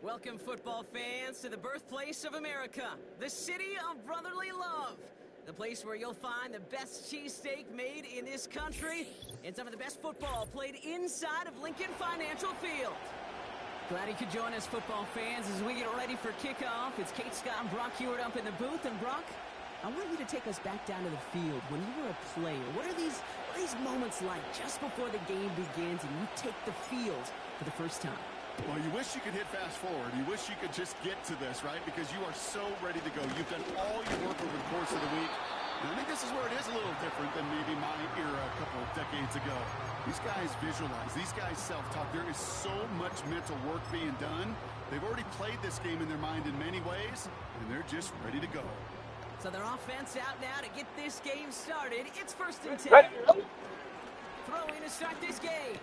Welcome, football fans, to the birthplace of America, the city of brotherly love. The place where you'll find the best cheesesteak made in this country and some of the best football played inside of Lincoln Financial Field. Glad you could join us, football fans, as we get ready for kickoff. It's Kate Scott and Brock Hewitt up in the booth. And Brock, I want you to take us back down to the field. When you were a player, what are these moments like just before the game begins and you take the field for the first time? Well, you wish you could hit fast forward. You wish you could just get to this, right? Because you are so ready to go. You've done all your work over the course of the week. And I think this is where it is a little different than maybe my era a couple of decades ago. These guys visualize. These guys self-talk. There is so much mental work being done. They've already played this game in their mind in many ways, and they're just ready to go. So their offense out now to get this game started. It's 1st and 10. Throwing to start this game.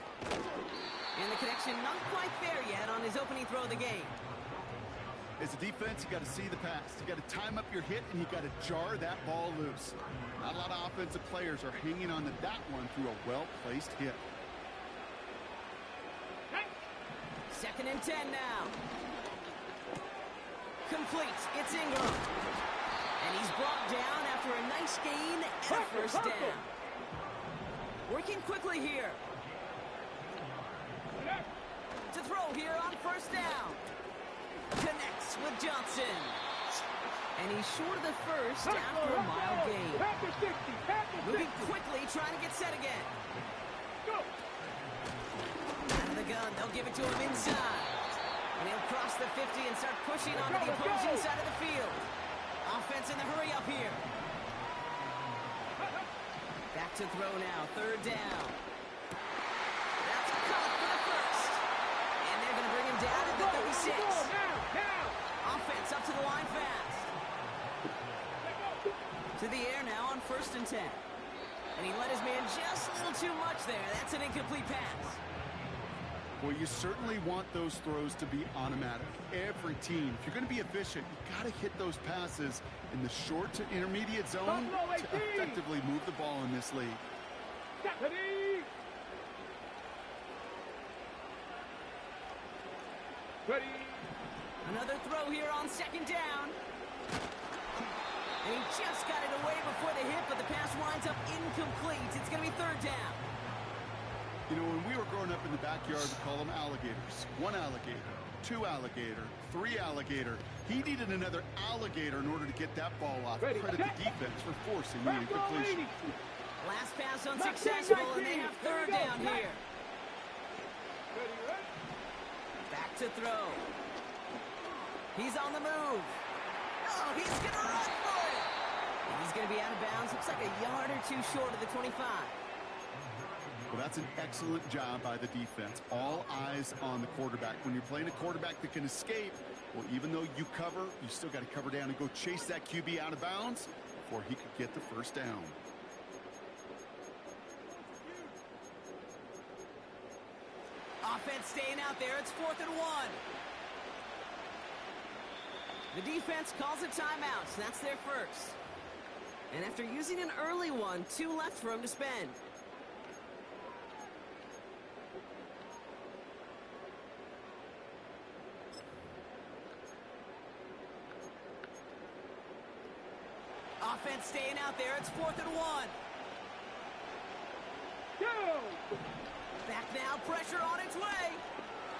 And the connection not quite there yet on his opening throw of the game. As a defense, you got to see the pass. You got to time up your hit, and you got to jar that ball loose. Not a lot of offensive players are hanging on to that one through a well-placed hit. 2nd and 10 now. Complete. It's Ingram. And he's brought down after a nice gain and a first down. Working quickly here. To throw here on 1st down. Connects with Johnson. And he's short of the first after a mile gain. Moving quickly, trying to get set again. Out of the gun, they'll give it to him inside. And he'll cross the 50 and start pushing onto the opposing side of the field. Offense in the hurry up here. Back to throw now, 3rd down. That's a cut for the first. And they're going to bring him down at the 36. Offense up to the line fast. To the air now on 1st and 10. And he let his man just a little too much there. That's an incomplete pass. Well, you certainly want those throws to be automatic. Every team, if you're going to be efficient, you got to hit those passes in the short to intermediate zone to effectively move the ball in this league. Ready. Another throw here on 2nd down. And he just got it away before the hit, but the pass winds up incomplete. It's going to be 3rd down. You know, when we were growing up in the backyard, we call them alligators. 1 alligator, 2 alligator, 3 alligator. He needed another alligator in order to get that ball off. Credit the defense for forcing the incompletion. Last pass unsuccessful, and they have 3rd down here. Back to throw. He's on the move. Oh, he's going to run for it. And he's going to be out of bounds. Looks like a yard or 2 short of the 25. Well, that's an excellent job by the defense. All eyes on the quarterback. When you're playing a quarterback that can escape, well, even though you cover, you still got to cover down and go chase that QB out of bounds before he could get the 1st down. Offense staying out there. It's 4th and 1. The defense calls a timeout, so that's their first. And after using an early one, 2 left for him to spend. Offense staying out there. It's 4th and 1. Go! Back now, pressure on its way.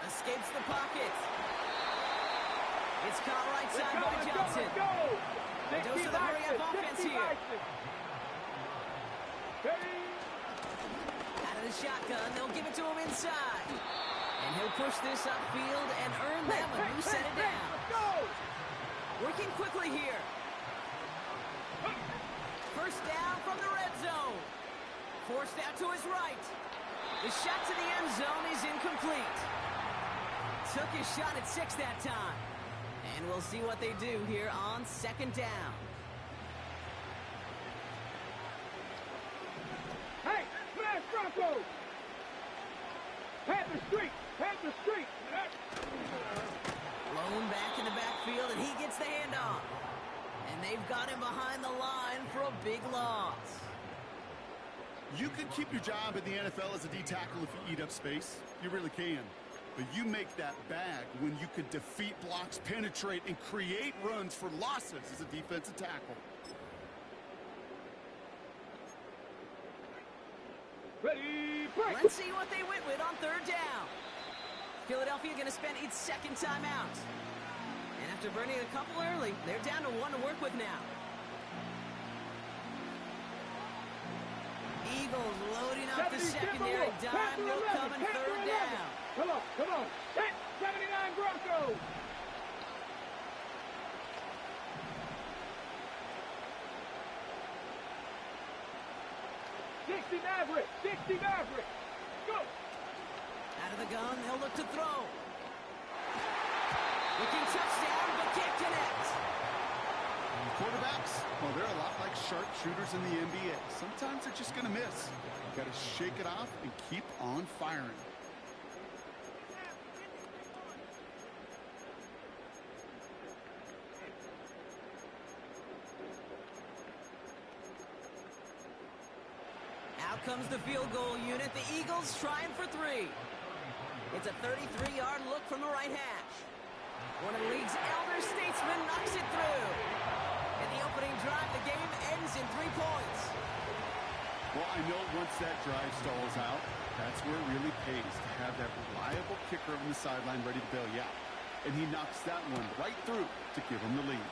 Escapes the pocket. It's caught right side by Johnson. A dose of the hurry-up offense here. Out of the shotgun, they'll give it to him inside. And he'll push this upfield and earn them a new set of downs. Working quickly here. 1st down from the red zone. Forced out to his right. The shot to the end zone is incomplete. Took his shot at 6 that time. And we'll see what they do here on 2nd down. Hey, smash Bronco! Panther Street! Blown back in the backfield, and he gets the handoff. And they've got him behind the line for a big loss. You can keep your job in the NFL as a D tackle if you eat up space. You really can. But you make that bag when you could defeat blocks, penetrate, and create runs for losses as a defensive tackle. Ready, break. Let's see what they went with on third down. Philadelphia going to spend its second timeout. And after burning a couple early, they're down to one to work with now. Eagles loading up the secondary dime. They'll come in third down. Come on, come on. Hit 79 Broncos. Maverick, 60 Maverick. Go. Out of the gun, they'll look to throw. Looking touchdown, but can't connect. Quarterbacks, well, they're a lot like sharpshooters in the NBA. Sometimes they're just going to miss. You've got to shake it off and keep on firing. Out comes the field goal unit. The Eagles trying for three. It's a 33-yard look from the right hash. One of the league's elder statesmen knocks it through. In the opening drive, the game ends in 3 points. Well, I know once that drive stalls out, that's where it really pays to have that reliable kicker on the sideline ready to bail you out. And he knocks that one right through to give him the lead.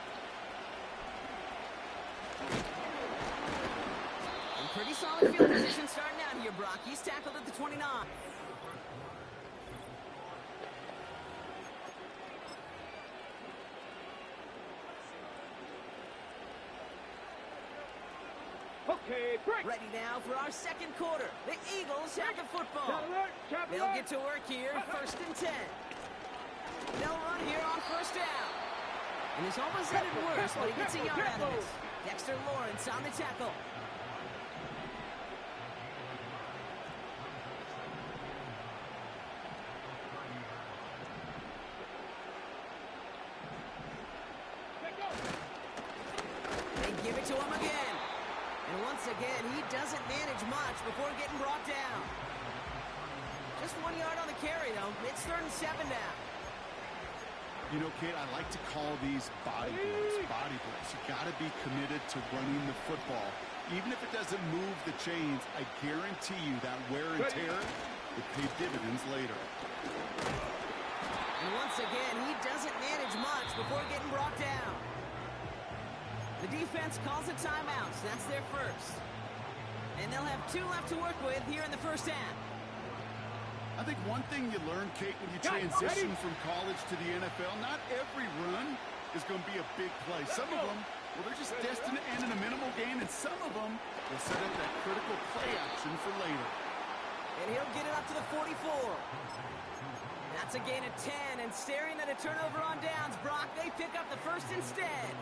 Pretty solid field position starting out here, Brock. He's tackled at the 29. Okay, break. Ready now for our second quarter. The Eagles have the football. Chop alert. They'll get to work here, first and 10. They'll run here on first down. And it's almost headed worse, but he gets a yard out of this. Dexter Lawrence on the tackle. To him again. And once again, he doesn't manage much before getting brought down. Just 1 yard on the carry, though. It's third and 7 now. You know, Kate, I like to call these body blows. Body blows. You got to be committed to running the football. Even if it doesn't move the chains, I guarantee you that wear and tear will pay dividends later. And once again, he doesn't manage much before getting brought down. The defense calls a timeout. So that's their first. And they'll have 2 left to work with here in the first half. I think one thing you learn, Kate, when you transition from college to the NFL, not every run is going to be a big play. Some of them, well, they're just destined to end in a minimal gain, and some of them will set up that critical play action for later. And he'll get it up to the 44. That's a gain of 10, and staring at a turnover on downs, Brock, they pick up the first instead.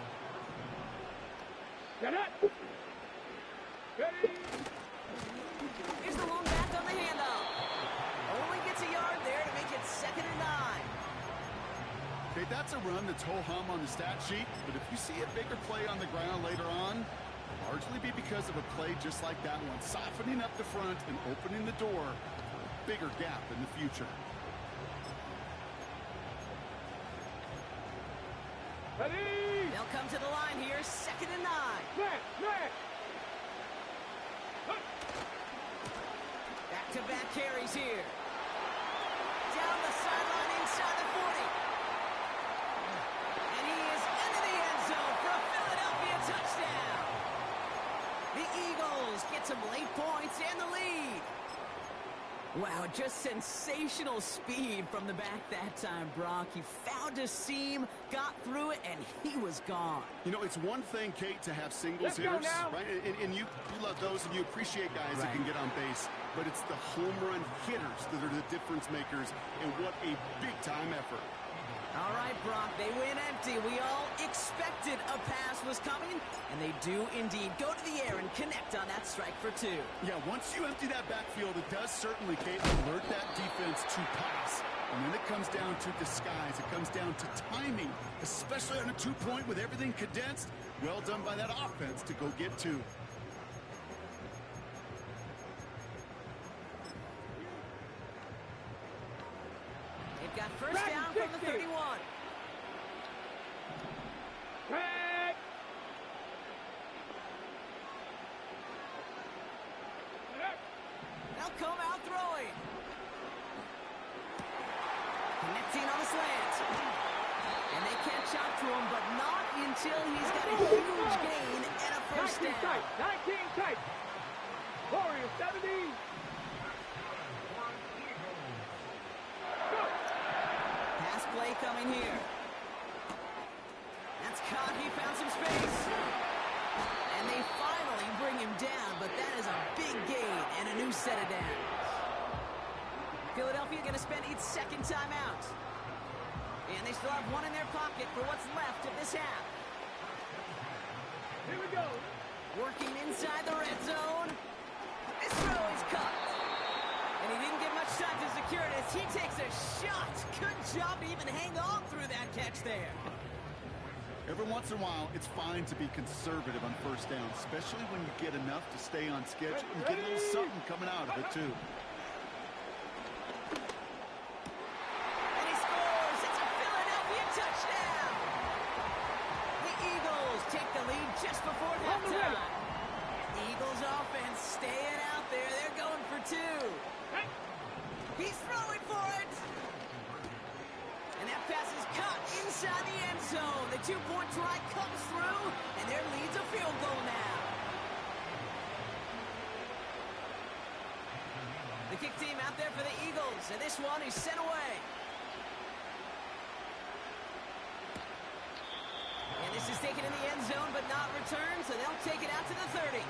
Get it. Ready. Here's the long back on the handoff. Only gets a yard there to make it 2nd and 9. Okay, that's a run that's ho-hum on the stat sheet, but if you see a bigger play on the ground later on, it'll largely be because of a play just like that one, softening up the front and opening the door, bigger gap in the future. Ready. They'll come to the line here, 2nd and 9. Smash. Back-to-back carries here. Down the sideline inside the 40. And he is into the end zone for a Philadelphia touchdown. The Eagles get some late points and the lead. Wow, just sensational speed from the back that time, Brock. He found a seam, got through it, and he was gone. You know, it's one thing, Kate, to have singles hitters, right? And you love those, and you appreciate guys that can get on base. But it's the home run hitters that are the difference makers, and what a big-time effort. All right, Brock, they win empty. We all expected a pass was coming, and they do indeed go to the air and connect on that strike for 2. Yeah, once you empty that backfield, it does certainly, Kate, alert that defense to pass. And then it comes down to disguise. It comes down to timing, especially on a 2-point with everything condensed. Well done by that offense to go get 2. And they catch up to him, but not until he's got a huge gain and a first 19 down. tight. 19 tight. Warriors 70. Pass play coming here. That's caught. He found some space. And they finally bring him down, but that is a big gain and a new set of downs. Philadelphia going to spend its second timeout. And they still have one in their pocket for what's left of this half. Here we go. Working inside the red zone. This throw is cut. And he didn't get much time to secure it as he takes a shot. Good job to even hang on through that catch there. Every once in a while, it's fine to be conservative on first down, especially when you get enough to stay on schedule and get a little something coming out of it, too. And he scores. It's a Philadelphia touchdown. The Eagles take the lead just before halftime. The Eagles offense staying out there. They're going for two. He's throwing for it. And that pass is caught inside the end zone. The two-point try comes through, and their lead's a field goal now. The kick team out there for the Eagles, and this one is sent away. And this is taken in the end zone, but not returned, so they'll take it out to the 30.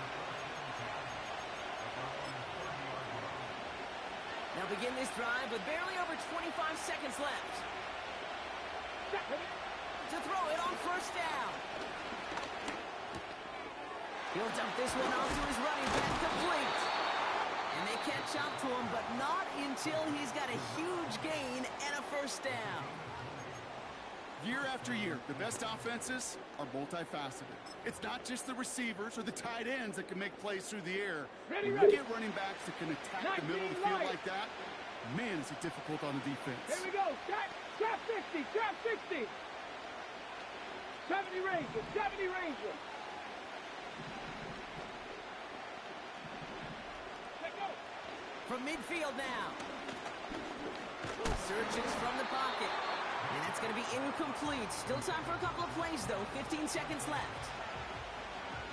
They'll begin this drive with barely over 25 seconds left. To throw it on first down. He'll dump this one off to his running back, complete. And they catch up to him, but not until he's got a huge gain and a first down. Year after year, the best offenses are multifaceted. It's not just the receivers or the tight ends that can make plays through the air. When you get running backs that can attack the middle of the field like that, man, is it difficult on the defense. Here we go. Trap 60. Trap 60. 70 Rangers. 70 Rangers. Let go. From midfield now. Searches from the pocket. And that's going to be incomplete. Still time for a couple of plays, though. 15 seconds left.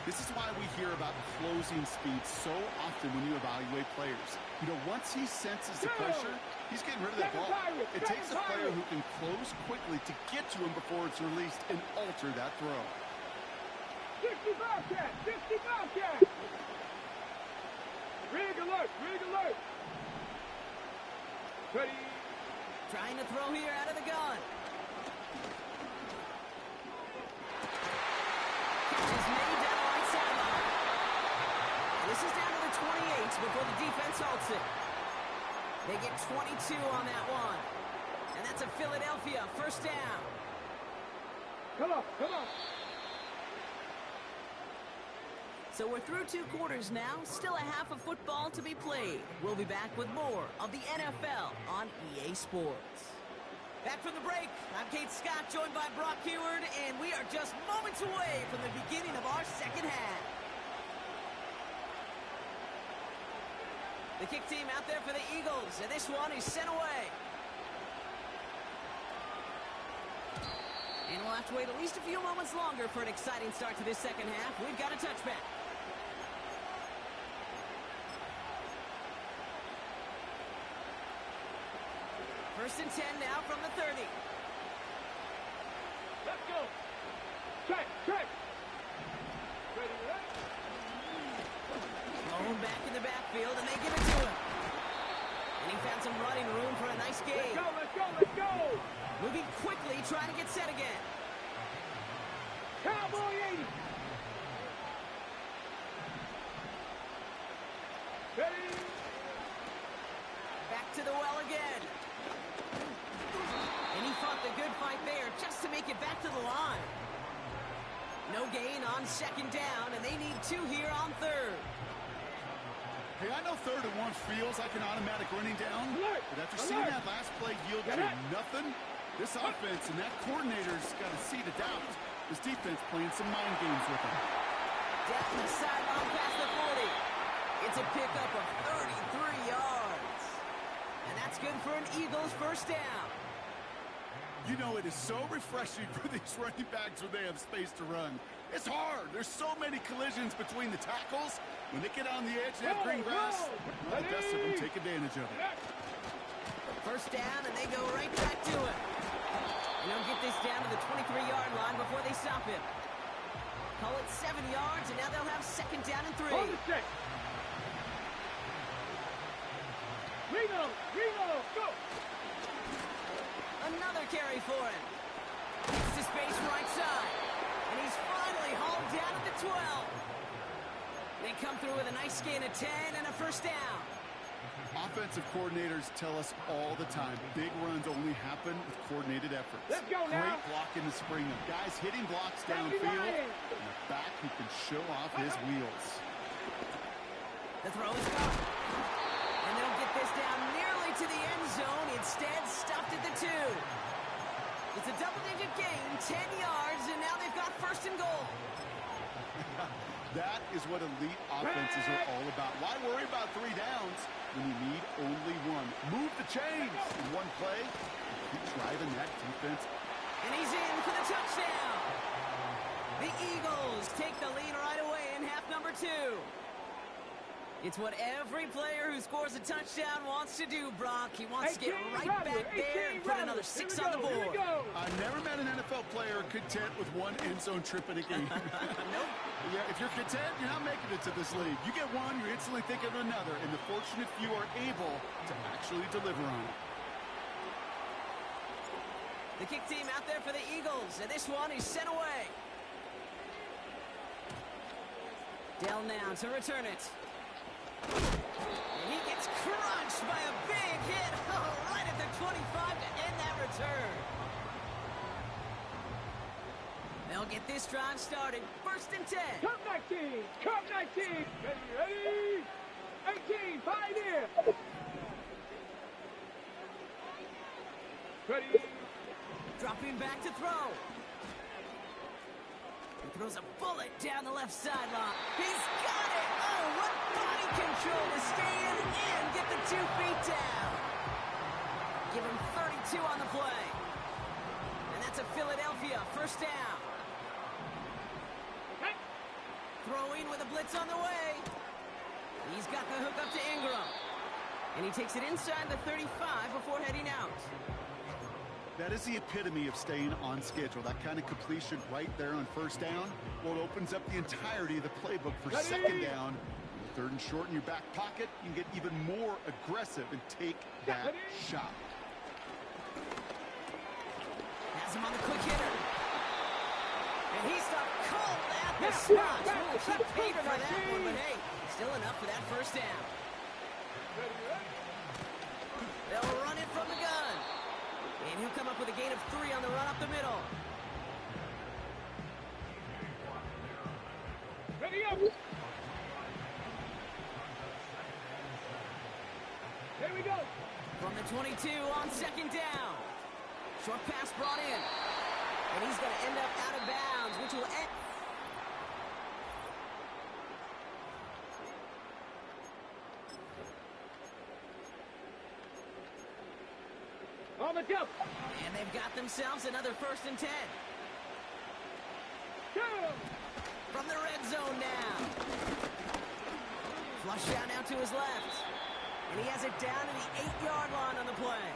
This is why we hear about closing speed so often when you evaluate players. You know, once he senses the pressure, he's getting rid of that ball. It takes a player who can close quickly to get to him before it's released and alter that throw. 60 Bobcat. 60 Bobcat. Rig alert. Rig alert. Ready. Trying to throw here out of the gun. Catch is made down the right sideline. This is down to the 28 before the defense halts it. They get 22 on that one. And that's a Philadelphia first down. Come on. Come on. So we're through two quarters now. Still a half of football to be played. We'll be back with more of the NFL on EA Sports. Back from the break, I'm Kate Scott, joined by Brock Heward, and we are just moments away from the beginning of our second half. The kick team out there for the Eagles, and this one is sent away. And we'll have to wait at least a few moments longer for an exciting start to this second half. We've got a touchback. First and 10 now from the 30. Let's go. Check. Ready. Thrown back in the backfield, and they give it to him. And he found some running room for a nice gain. Let's go. Moving quickly, trying to get set again. Cowboy 80. Ready. Back to the well again. And he fought the good fight there just to make it back to the line. No gain on second down, and they need two here on third. Hey, I know 3rd and 1 feels like an automatic running down, but after seeing that last play yield to nothing, this offense and that coordinator's got a seat of doubt. This defense playing some mind games with him. Down the sideline past the 40. It's a pickup of 33 yards. And that's good for an Eagles first down. You know, it is so refreshing for these running backs when they have space to run. It's hard. There's so many collisions between the tackles. When they get on the edge, they have green grass. Well, the best of them take advantage of it. First down, and they go right back to it. And they'll get this down to the 23-yard line before they stop him. Call it 7 yards, and now they'll have second down and 3. Hold the stick. Reno, go! Another carry for him. Gets to space right side. And he's finally hauled down at the 12. They come through with a nice gain of 10 and a first down. Offensive coordinators tell us all the time, big runs only happen with coordinated effort. Let's go now. Great block in the spring of guys hitting blocks downfield, and a back who can show off his wheels. The throw is gone. And they'll get this down nearly to the end zone. Instead, stopped at the 2. It's a double-digit gain, 10 yards, and now they've got first and goal. That is what elite offenses are all about. Why worry about 3 downs when you need only 1? Move the chains in one play and keep driving that defense. And he's in for the touchdown. The Eagles take the lead right away in half number 2. It's what every player who scores a touchdown wants to do, Brock. He wants to get right back there and put another 6 on the board. I've never met an NFL player content with 1 end zone trip in a game. Nope. Yeah, if you're content, you're not making it to this league. You get 1, you're instantly thinking of another, and the fortunate few are able to actually deliver on it. The kick team out there for the Eagles, and this one is sent away. Dell now to return it. And he gets crunched by a big hit right at the 25 to end that return. They'll get this drive started. First and 10. Come 19! Come 19! Ready? 18, 5 here! Ready? Dropping back to throw. He throws a bullet down the left sideline. He's got it! Oh, what body control to stay in and get the 2 feet down. Give him 32 on the play. And that's a Philadelphia first down. Throwing with a blitz on the way. He's got the hook up to Ingram. And he takes it inside the 35 before heading out. That is the epitome of staying on schedule. That kind of completion right there on first down. Well, it opens up the entirety of the playbook for second down. Third and short in your back pocket, you can get even more aggressive and take that shot. Has him on the quick hitter. And he's stopped cold at the spot. Ooh, he paid for that one, but hey, still enough for that first down. They'll run it from the gun. And he'll come up with a gain of 3 on the run up the middle. Ready up! Here we go! From the 22 on second down. Short pass brought in. And he's going to end up out of bounds, which will end. On the jump! And they've got themselves another first and 10. From the red zone now. Flush down now to his left. And he has it down to the 8-yard line on the play.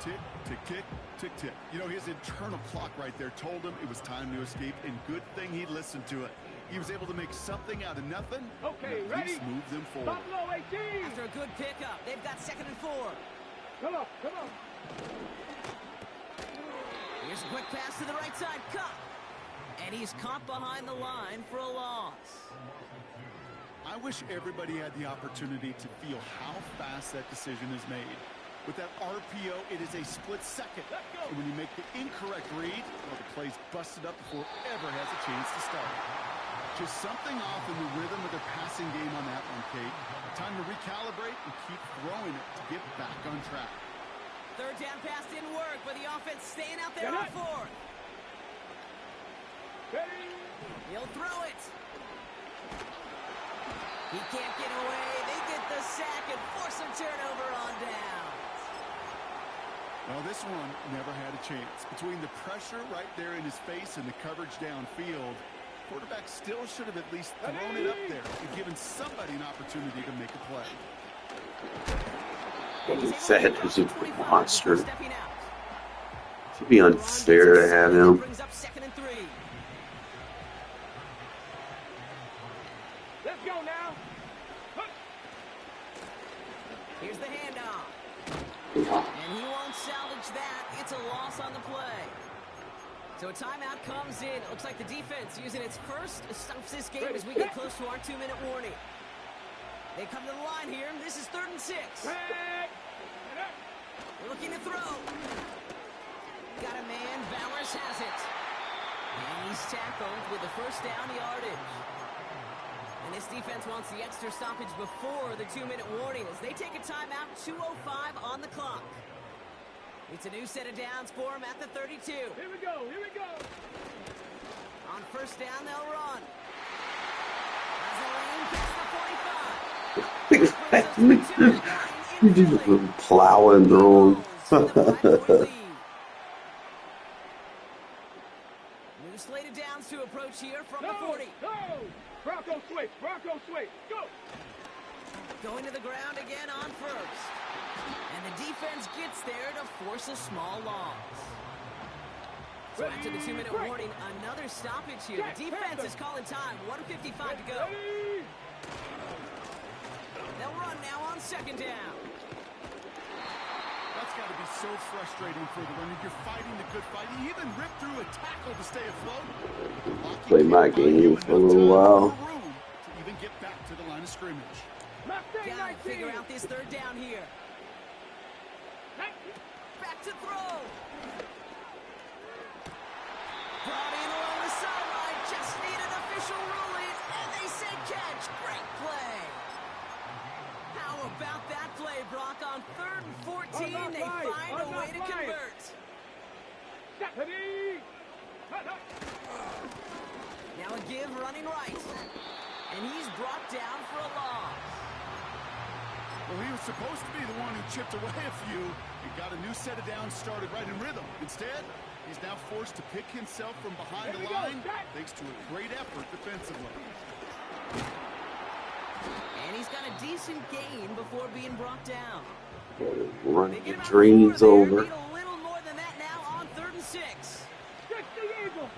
Tick, tick, tick, tick, tick. You know, his internal clock right there told him it was time to escape, and good thing he listened to it. He was able to make something out of nothing. Okay, and at least move them forward. Buffalo 18! After a good pickup, they've got second and 4. Come on, come on. Here's a quick pass to the right side. Cut. And he's caught behind the line for a loss. I wish everybody had the opportunity to feel how fast that decision is made. With that RPO, it is a split second. And when you make the incorrect read, well, the play's busted up before it ever has a chance to start. Just something off in the rhythm of their passing game on that one, Kate. Time to recalibrate and keep throwing it to get back on track. Third down pass didn't work, but the offense staying out there on fourth. He'll throw it. He can't get away. They get the sack and force a turnover on downs. Well, this one never had a chance. Between the pressure right there in his face and the coverage downfield, quarterback still should have at least thrown it up there and given somebody an opportunity to make a play. That is a monster. It should be unfair to have him. Let's go now. Here's the handoff. And he won't salvage that. It's a loss on the play. So a timeout comes in. It looks like the defense using its first stops this game as we get close to our 2-minute warning. They come to the line here. This is 3rd and 6. We're looking to throw. Got a man. Bowers has it. And he's tackled with the first down yardage. And this defense wants the extra stoppage before the 2-minute warning as they take a timeout. 2:05 on the clock. It's a new set of downs for them at the 32. Here we go. Here we go. On first down, they'll run. Has a lane past the 45. You just plowing through him. New slated downs to approach here from the 40. No. Bronco switch. Bronco switch. Go. Going to the ground again on first. And the defense gets there to force a small loss. So after the 2-minute warning, another stoppage here. The defense is calling time. 1:55 to go. They'll run now on second down. That's got to be so frustrating for the runner. You're fighting the good fight. He even ripped through a tackle to stay afloat. Play my game for a little while. To even get back to the line of scrimmage. Gotta figure out this third down here. Back to throw. Brought in along the sideline. Just need an official ruling. And they say catch. Great play. How about that play, Brock? On 3rd and 14, they find a way to convert. Now a give running right. And he's brought down for a loss. Well, he was supposed to be the one who chipped away a few and got a new set of downs started right in rhythm. Instead, he's now forced to pick himself from behind the line thanks to a great effort defensively. And he's got a decent gain before being brought down. Running your dreams over. Need a little more than that now on 3rd and 6. 60 Eagles,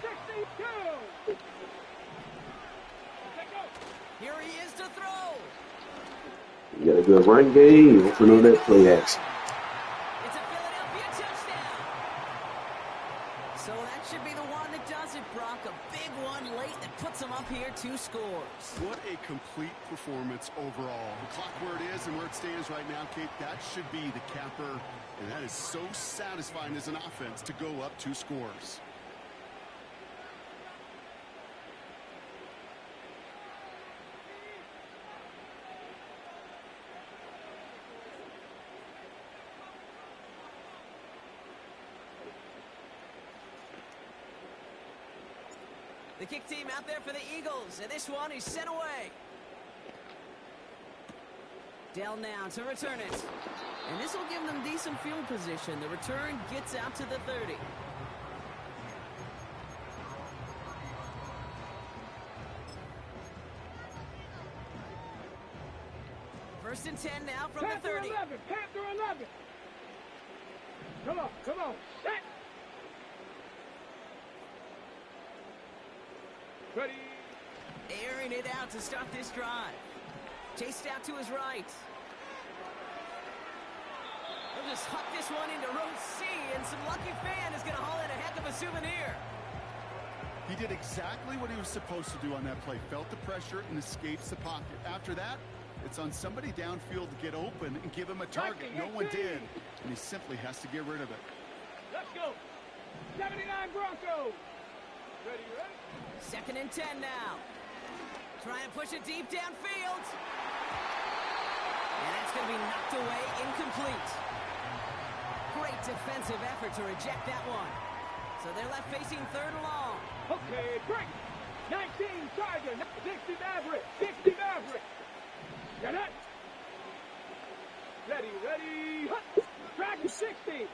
62. Here he is to throw. You got a good run game. You also know that play action. It's a Philadelphia touchdown. So that should be the one that does it, Brock. A big one late that puts them up here 2 scores. What a complete performance overall. The clock where it is and where it stands right now, Kate, that should be the capper. And that is so satisfying as an offense to go up 2 scores. The kick team out there for the Eagles, and this one is sent away. Dell now to return it. And this will give them decent field position. The return gets out to the 30. First and 10 now from the 30. Panther 11. Come on, come on. Set. Ready. Airing it out to start this drive. Chased out to his right. He'll just huck this one into row C, and some lucky fan is going to haul in a heck of a souvenir. He did exactly what he was supposed to do on that play. Felt the pressure and escapes the pocket. After that, it's on somebody downfield to get open and give him a target. No one did, and he simply has to get rid of it. Let's go. 79 Broncos. Ready, ready? 2nd and 10 now. Trying to push it deep downfield. And that's going to be knocked away, incomplete. Great defensive effort to reject that one. So they're left facing 3rd and long. Okay, break. 19 Tiger, 60 Maverick, 60 Maverick. Get it. Ready, ready. Track 60.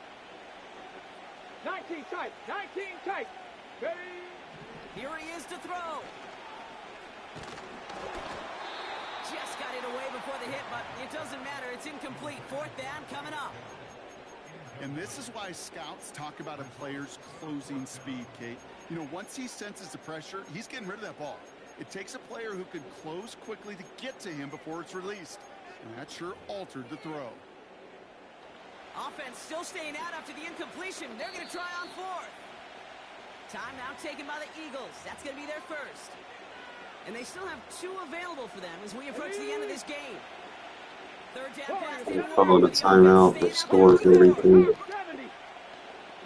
19 tight. 19 tight. Ready? Here he is to throw. Just got it away before the hit, but it doesn't matter. It's incomplete. Fourth down coming up. And this is why scouts talk about a player's closing speed, Kate. You know, once he senses the pressure, he's getting rid of that ball. It takes a player who can close quickly to get to him before it's released. And that sure altered the throw. Offense still staying out after the incompletion. They're going to try on fourth. Timeout taken by the Eagles. That's going to be their first. And they still have 2 available for them as we approach the end of this game. Third down pass. They called a timeout, the scores and everything. 70.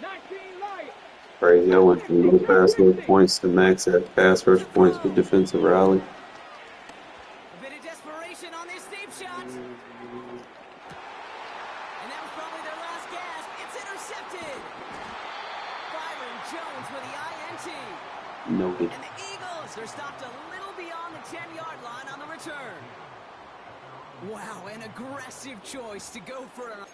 19 Lions. Crazy. I went from no pass rush points to max at pass rush points with defensive rally. A bit of desperation on this deep shot. And that was probably their last gasp. It's intercepted. Byron Jones with the INT. Noted. And the Eagles are stopped a little beyond the 10-yard line on the return. Wow, an aggressive choice to go for a...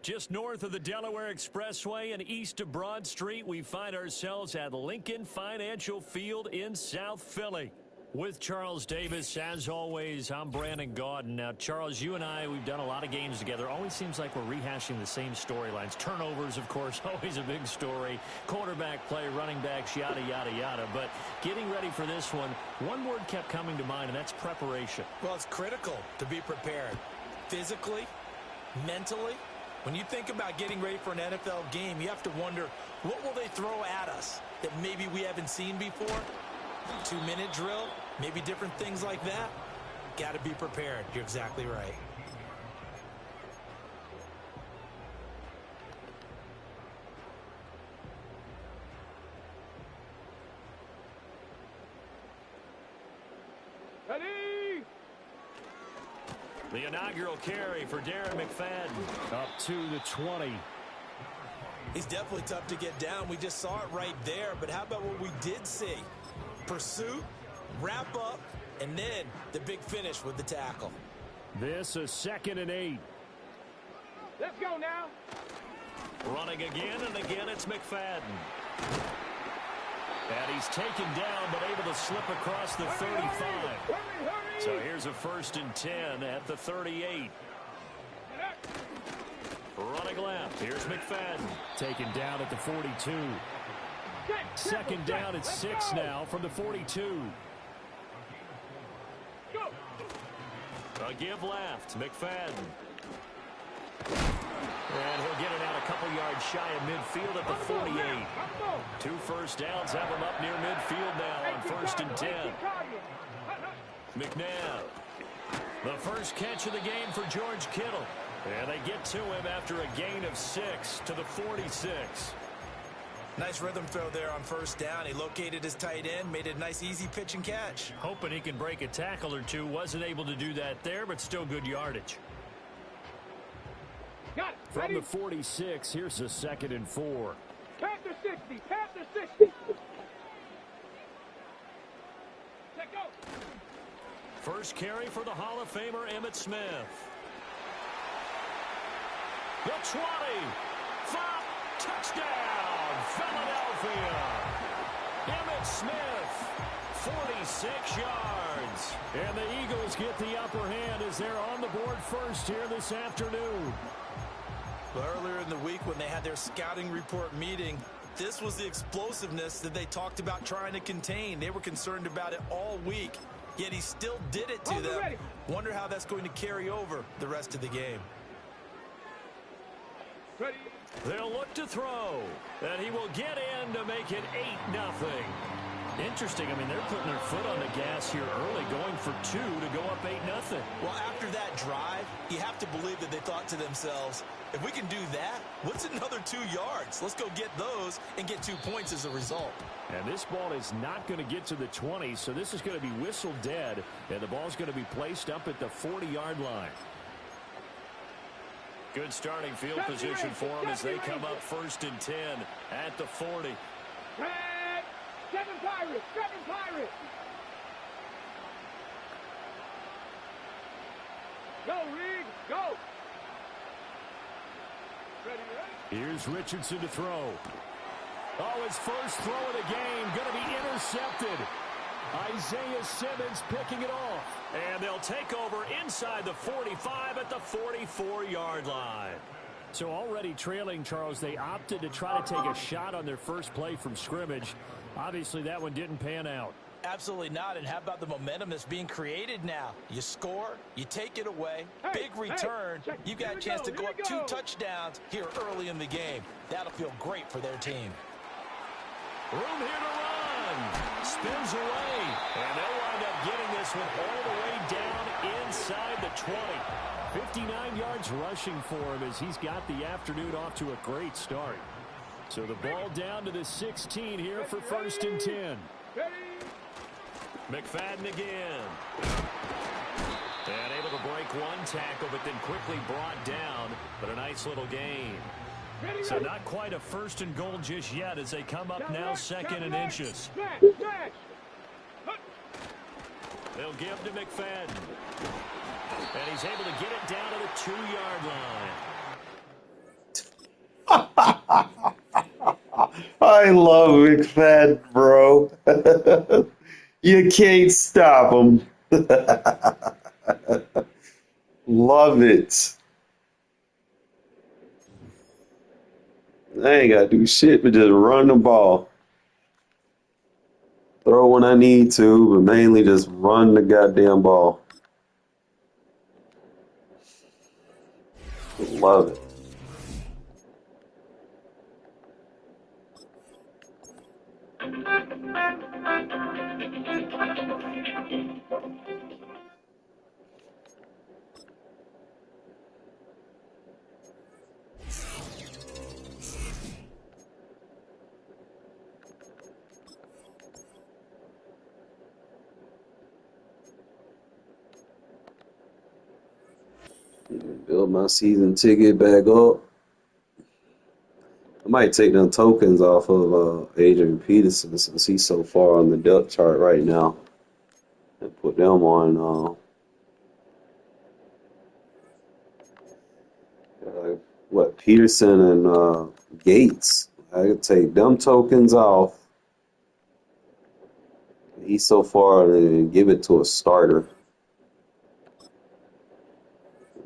Just north of the Delaware Expressway and east of Broad Street, we find ourselves at Lincoln Financial Field in South Philly. With Charles Davis, as always, I'm Brandon Gaudin. Now, Charles, you and I, we've done a lot of games together. Always seems like we're rehashing the same storylines. Turnovers, of course, always a big story. Quarterback play, running backs, yada, yada, yada. But getting ready for this one word kept coming to mind, and that's preparation. Well, it's critical to be prepared physically, mentally. When you think about getting ready for an NFL game, you have to wonder, what will they throw at us that maybe we haven't seen before? 2-minute drill, maybe different things like that. Got to be prepared. You're exactly right. Ready? The inaugural carry for Darren McFadden. Up to the 20. He's definitely tough to get down. We just saw it right there. But how about what we did see? Pursuit, wrap up, and then the big finish with the tackle. This is 2nd and 8. Let's go now. Running again and again, it's McFadden. And he's taken down, but able to slip across the 35. Hurry. So here's a 1st and 10 at the 38. Running left. Here's McFadden. Taken down at the 42. Second down at 6 now from the 42. A give left. McFadden. And he'll get it out a couple yards shy of midfield at the 48. 2 first downs have him up near midfield now on 1st and 10. McNabb. The first catch of the game for George Kittle. And they get to him after a gain of 6 to the 46. Nice rhythm throw there on 1st down. He located his tight end, made it a nice easy pitch and catch. Hoping he can break a tackle or two. Wasn't able to do that there, but still good yardage. From the 46, here's a 2nd and 4. Panther 60, Panther 60. Let go. First carry for the Hall of Famer Emmitt Smith. The 20. 5. Touchdown, Philadelphia. Emmitt Smith, 46 yards. And the Eagles get the upper hand as they're on the board first here this afternoon. Well, earlier in the week when they had their scouting report meeting, this was the explosiveness that they talked about trying to contain. They were concerned about it all week, yet he still did it to them. Wonder how that's going to carry over the rest of the game. Ready. They'll look to throw, and he will get in to make it 8-0. Interesting. I mean, they're putting their foot on the gas here early, going for 2 to go up 8-0. Well, after that drive, you have to believe that they thought to themselves, if we can do that, what's another 2 yards? Let's go get those and get 2 points as a result. And this ball is not going to get to the 20, so this is going to be whistled dead, and the ball's going to be placed up at the 40-yard line. Good starting field position for them as they come up 1st and 10 at the 40. 7 Pirates, 7 Pirates. Go, Reed, go. Ready, ready. Here's Richardson to throw. Oh, his first throw of the game going to be intercepted. Isaiah Simmons picking it off. And they'll take over inside the 45 at the 44-yard line. So already trailing, Charles, they opted to try to take a shot on their first play from scrimmage. Obviously, that one didn't pan out. Absolutely not. And how about the momentum that's being created now? You score, you take it away, big return. You've got a chance to go up 2 touchdowns here early in the game. That'll feel great for their team. Room here to run. Spins away. And they'll wind up getting this one all the way down inside the 20. 59 yards rushing for him as he's got the afternoon off to a great start. So the ball down to the 16 here for 1st and 10. McFadden again. And able to break one tackle, but then quickly brought down. But a nice little gain. So not quite a 1st and goal just yet as they come up now 2nd and inches. They'll give to McFadden. And he's able to get it down to the 2-yard line. I love McFadden, bro. You can't stop him. Love it. I ain't got to do shit but just run the ball. Throw when I need to, but mainly just run the goddamn ball. Love it. Build my season ticket back up. I might take them tokens off of Adrian Peterson since he's so far on the depth chart right now, and put them on Peterson and Gates. I could take them tokens off. He's so far and give it to a starter.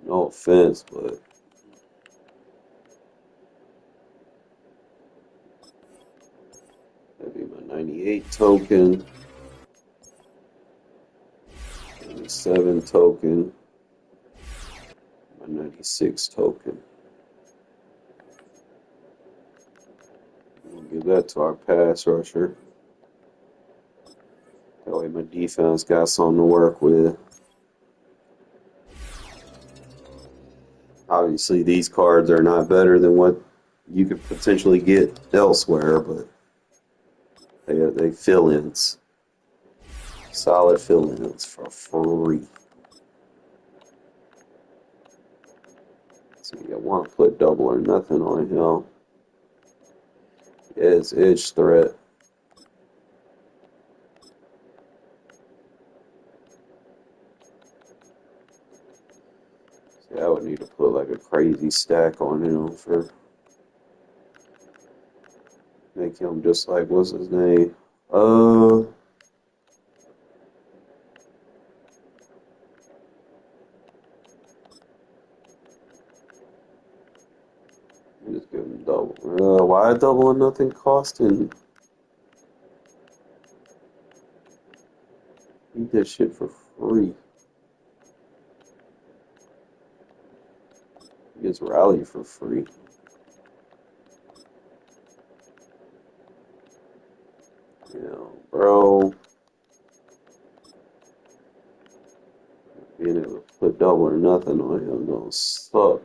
No offense, but 98 token. 97 token. My 96 token. We'll give that to our pass rusher. That way my defense got something to work with. Obviously, these cards are not better than what you could potentially get elsewhere, but they fill-ins. Solid fill-ins for free. So you want to put double or nothing on him. Yeah, it's edge threat. See, I would need to put like a crazy stack on him for make him just like, what's his name? Just give him double. Why double or nothing costing? Eat that shit for free. He gets rally for free. Yeah, bro. Being able to put double or nothing on him gonna suck.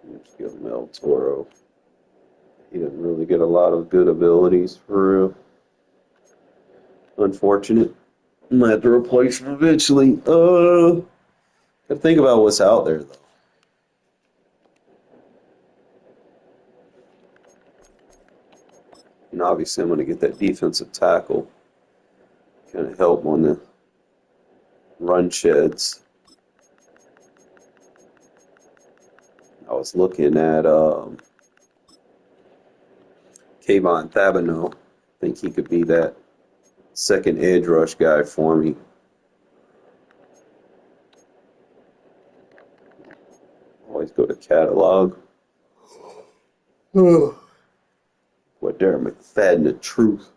Let's give him El Toro. He didn't really get a lot of good abilities for real. Unfortunate. I'm gonna have to replace him eventually. Gotta think about what's out there though. And obviously I'm gonna get that defensive tackle. Kind of help on the run sheds. I was looking at Kayvon Thibodeau. I think he could be that second edge rush guy for me. Always go to catalog. What Darren McFadden, the truth.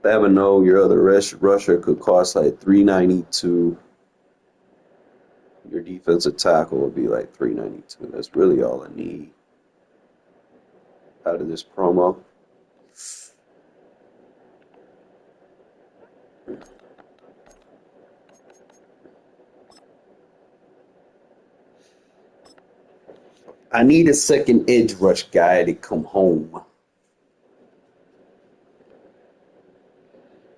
Thibodeau, your other rusher could cost like $392. Your defensive tackle would be like $392. That's really all I need out of this promo. I need a second edge rush guy to come home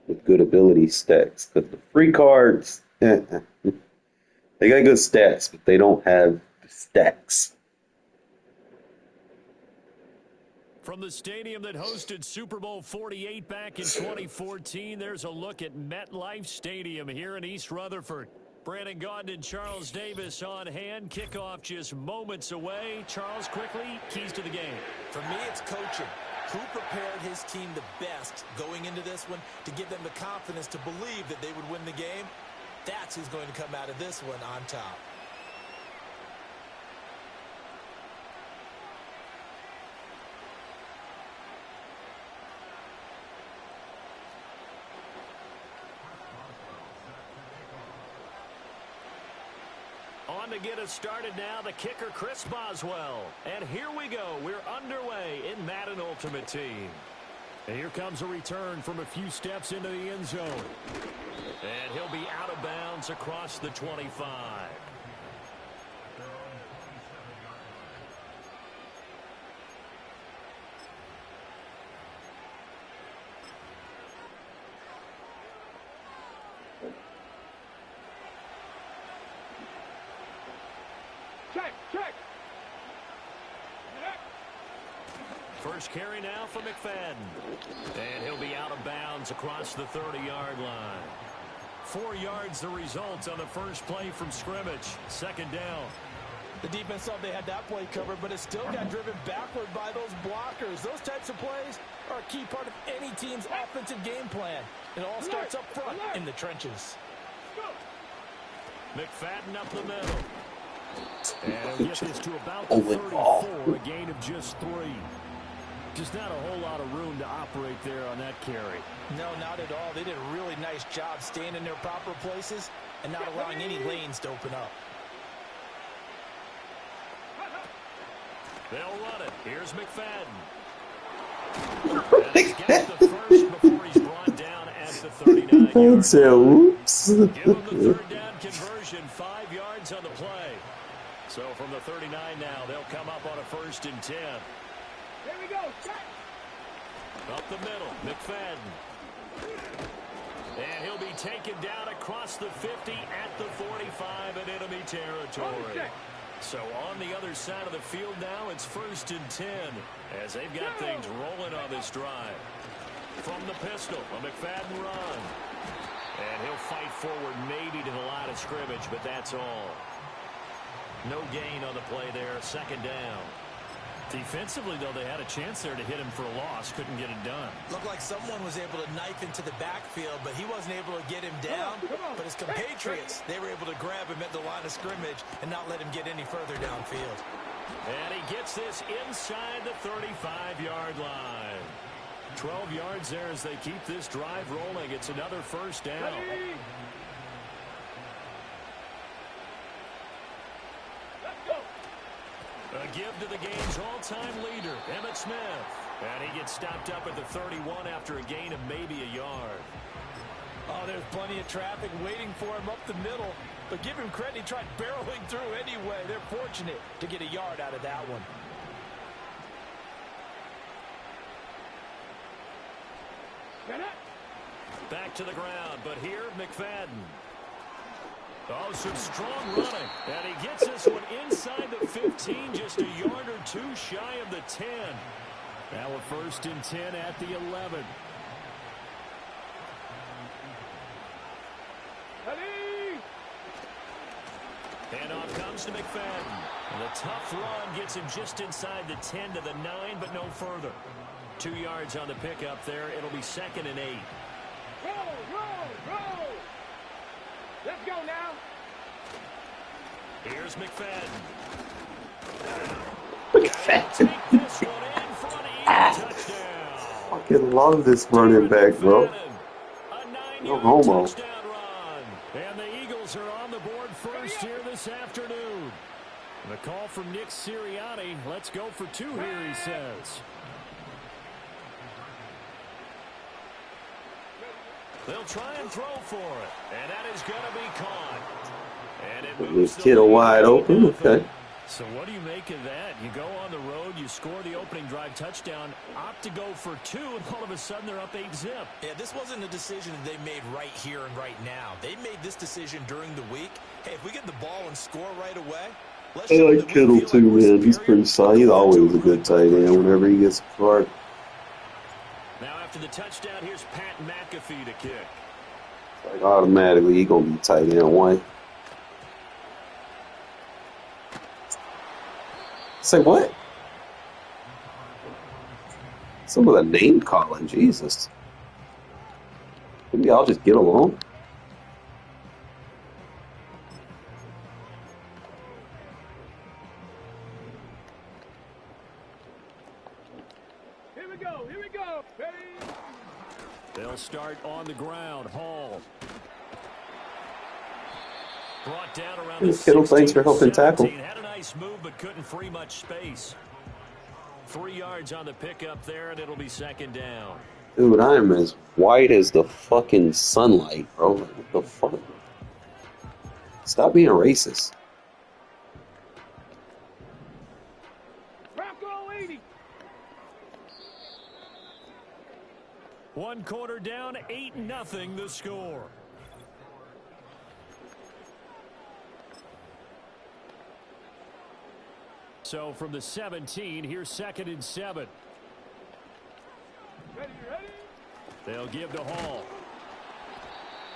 with good ability stacks. Because the free cards, they got good stats, but they don't have the stacks. From the stadium that hosted Super Bowl 48 back in 2014, there's a look at MetLife Stadium here in East Rutherford. Brandon Gaudin and Charles Davis on hand. Kickoff just moments away. Charles, quickly, keys to the game. For me, it's coaching. Who prepared his team the best going into this one to give them the confidence to believe that they would win the game? That's who's going to come out of this one on top. On to get us started now, the kicker, Chris Boswell. And here we go. We're underway in Madden Ultimate Team. And here comes a return from a few steps into the end zone. And he'll be out of bounds across the 25. check. First carry now for McFadden. And he'll be out of bounds across the 30-yard line. 4 yards the result on the first play from scrimmage. Second down. The defense thought they had that play covered, but it still got driven backward by those blockers. Those types of plays are a key part of any team's offensive game plan. It all starts up front in the trenches. McFadden up the middle. And he'll get this to about the 34, a gain of just 3. Just not a whole lot of room to operate there on that carry. No, not at all. They did a really nice job staying in their proper places and not allowing any lanes to open up. They'll run it. Here's McFadden. And he's got the first before he's brought down at the 39-yard line. Oops. Give him the third down conversion, 5 yards on the play. So from the 39 now, they'll come up on a 1st and 10. Here we go. Check. Up the middle, McFadden. And he'll be taken down across the 50 at the 45 in enemy territory. So on the other side of the field now, it's 1st and 10 as they've got things rolling on this drive. From the pistol, a McFadden run. And he'll fight forward maybe to the line of scrimmage, but that's all. No gain on the play there, 2nd down. Defensively, though, they had a chance there to hit him for a loss. Couldn't get it done. Looked like someone was able to knife into the backfield, but he wasn't able to get him down. But his compatriots, they were able to grab him at the line of scrimmage and not let him get any further downfield. And he gets this inside the 35-yard line. 12 yards there as they keep this drive rolling. It's another 1st down. A give to the game's all-time leader, Emmitt Smith. And he gets stopped up at the 31 after a gain of maybe a yard. Oh, there's plenty of traffic waiting for him up the middle. But give him credit, he tried barreling through anyway. They're fortunate to get a yard out of that one. Back to the ground, but here, McFadden. Oh, some strong running. And he gets this one inside the 15, just a yard or 2 shy of the 10. Now a 1st and 10 at the 11. And off comes to McFadden. And the tough run gets him just inside the 10 to the 9, but no further. 2 yards on the pickup there. It'll be 2nd and 8. Roll. Let's go now. Here's McFadden. McFadden. Take this one in for an easy touchdown. Fucking love this running back, bro. A 9-yard No homo. touchdown run. And the Eagles are on the board first here this afternoon. The call from Nick Sirianni. Let's go for 2 here, he says. They'll try and throw for it. And that is going to be caught. And it moves This kid are wide open. Okay. So what do you make of that? You go on the road, you score the opening drive touchdown, opt to go for 2, and all of a sudden they're up 8-zip. Yeah, this wasn't a decision that they made right here and right now. They made this decision during the week. Hey, if we get the ball and score right away, let's I show like that we Kittle feel too, like we're man. He's superior. pretty solid. He's always a good tight end whenever he gets a start. Now after the touchdown, here's Pat McAfee to kick. Like automatically, he gonna be tight end 1. Say what? Some of the name calling, Jesus. Maybe I'll just get along. Here we go. Ready? They'll start on the ground. Hall. Brought down around the Kittle, thanks for helping 16, tackle. Had a nice move, but couldn't free much space. 3 yards on the pickup there, and it'll be 2nd down. Dude, I am as white as the fucking sunlight, bro. Like, what the fuck? Stop being racist. Bronco 80. 1 quarter down, 8-0 the score. So from the 17, here's 2nd and 7. Ready, ready? They'll give to Hall.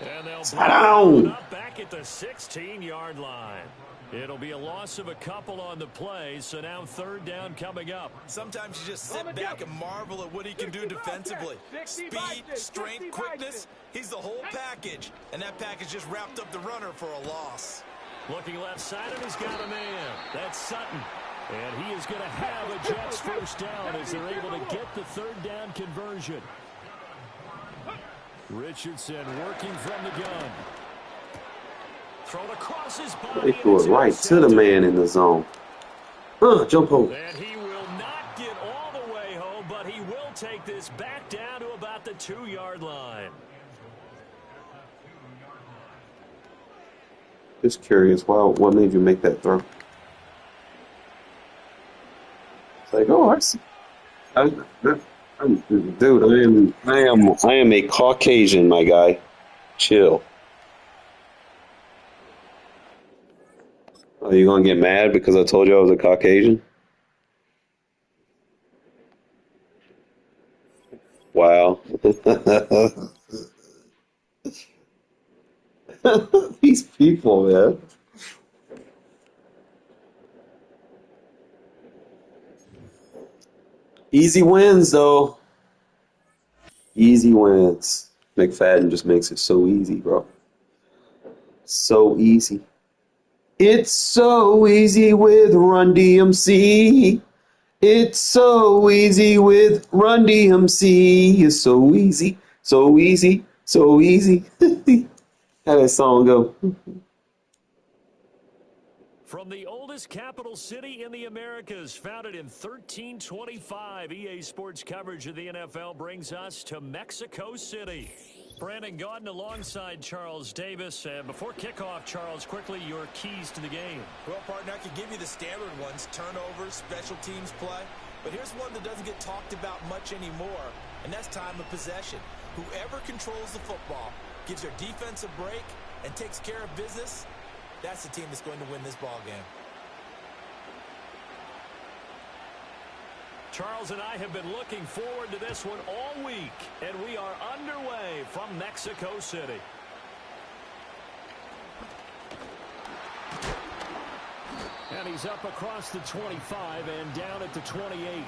And they'll Sit bring down. it up back at the 16-yard line. It'll be a loss of a couple on the play, so now 3rd down coming up. Sometimes you just sit back and marvel at what he can do defensively. Speed, strength, quickness, he's the whole package. And that package just wrapped up the runner for a loss. Looking left side, and he's got a man. That's Sutton. And he is going to have a Jets 1st down as they're able to get the 3rd down conversion. Richardson working from the gun. Thrown across his body. They threw it right to the man in the zone. Jump over. And he will not get all the way home, but he will take this back down to about the 2-yard line. Just curious, what made you make that throw? It's like, oh, I see. Dude, I am a Caucasian, my guy. Chill. Are you gonna get mad because I told you I was a Caucasian? Wow. These people, man. Easy wins, though. Easy wins. McFadden just makes it so easy, bro. So easy. It's so easy with Run DMC. It's so easy with Run DMC. It's so easy, so easy, so easy. How that song go? From the oldest capital city in the Americas, founded in 1325, EA Sports coverage of the NFL brings us to Mexico City. Brandon Gaudin alongside Charles Davis. And before kickoff, Charles, quickly your keys to the game. Well, partner, I could give you the standard ones, turnovers, special teams play. But here's one that doesn't get talked about much anymore, and that's time of possession. Whoever controls the football, gives their defense a break, and takes care of business, that's the team that's going to win this ball game. Charles and I have been looking forward to this one all week, and we are underway from Mexico City. And he's up across the 25 and down at the 28.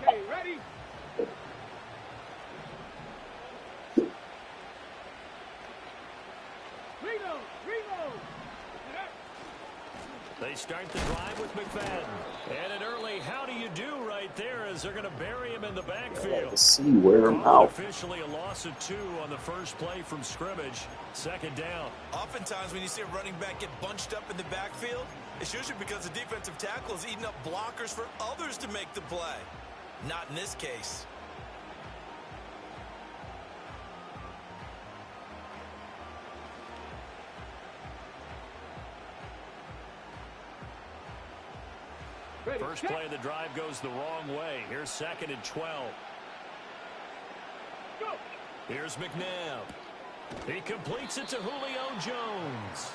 Okay, ready? Reload. They start the drive with McFadden. And an early how do you do right there as they're going to bury him in the backfield. Let's see, wear him Called out. officially a loss of 2 on the first play from scrimmage. 2nd down. Oftentimes when you see a running back get bunched up in the backfield, it's usually because the defensive tackle is eating up blockers for others to make the play. Not in this case. Ready, First set. play of the drive goes the wrong way. Here's 2nd and 12. Go. Here's McNabb. He completes it to Julio Jones.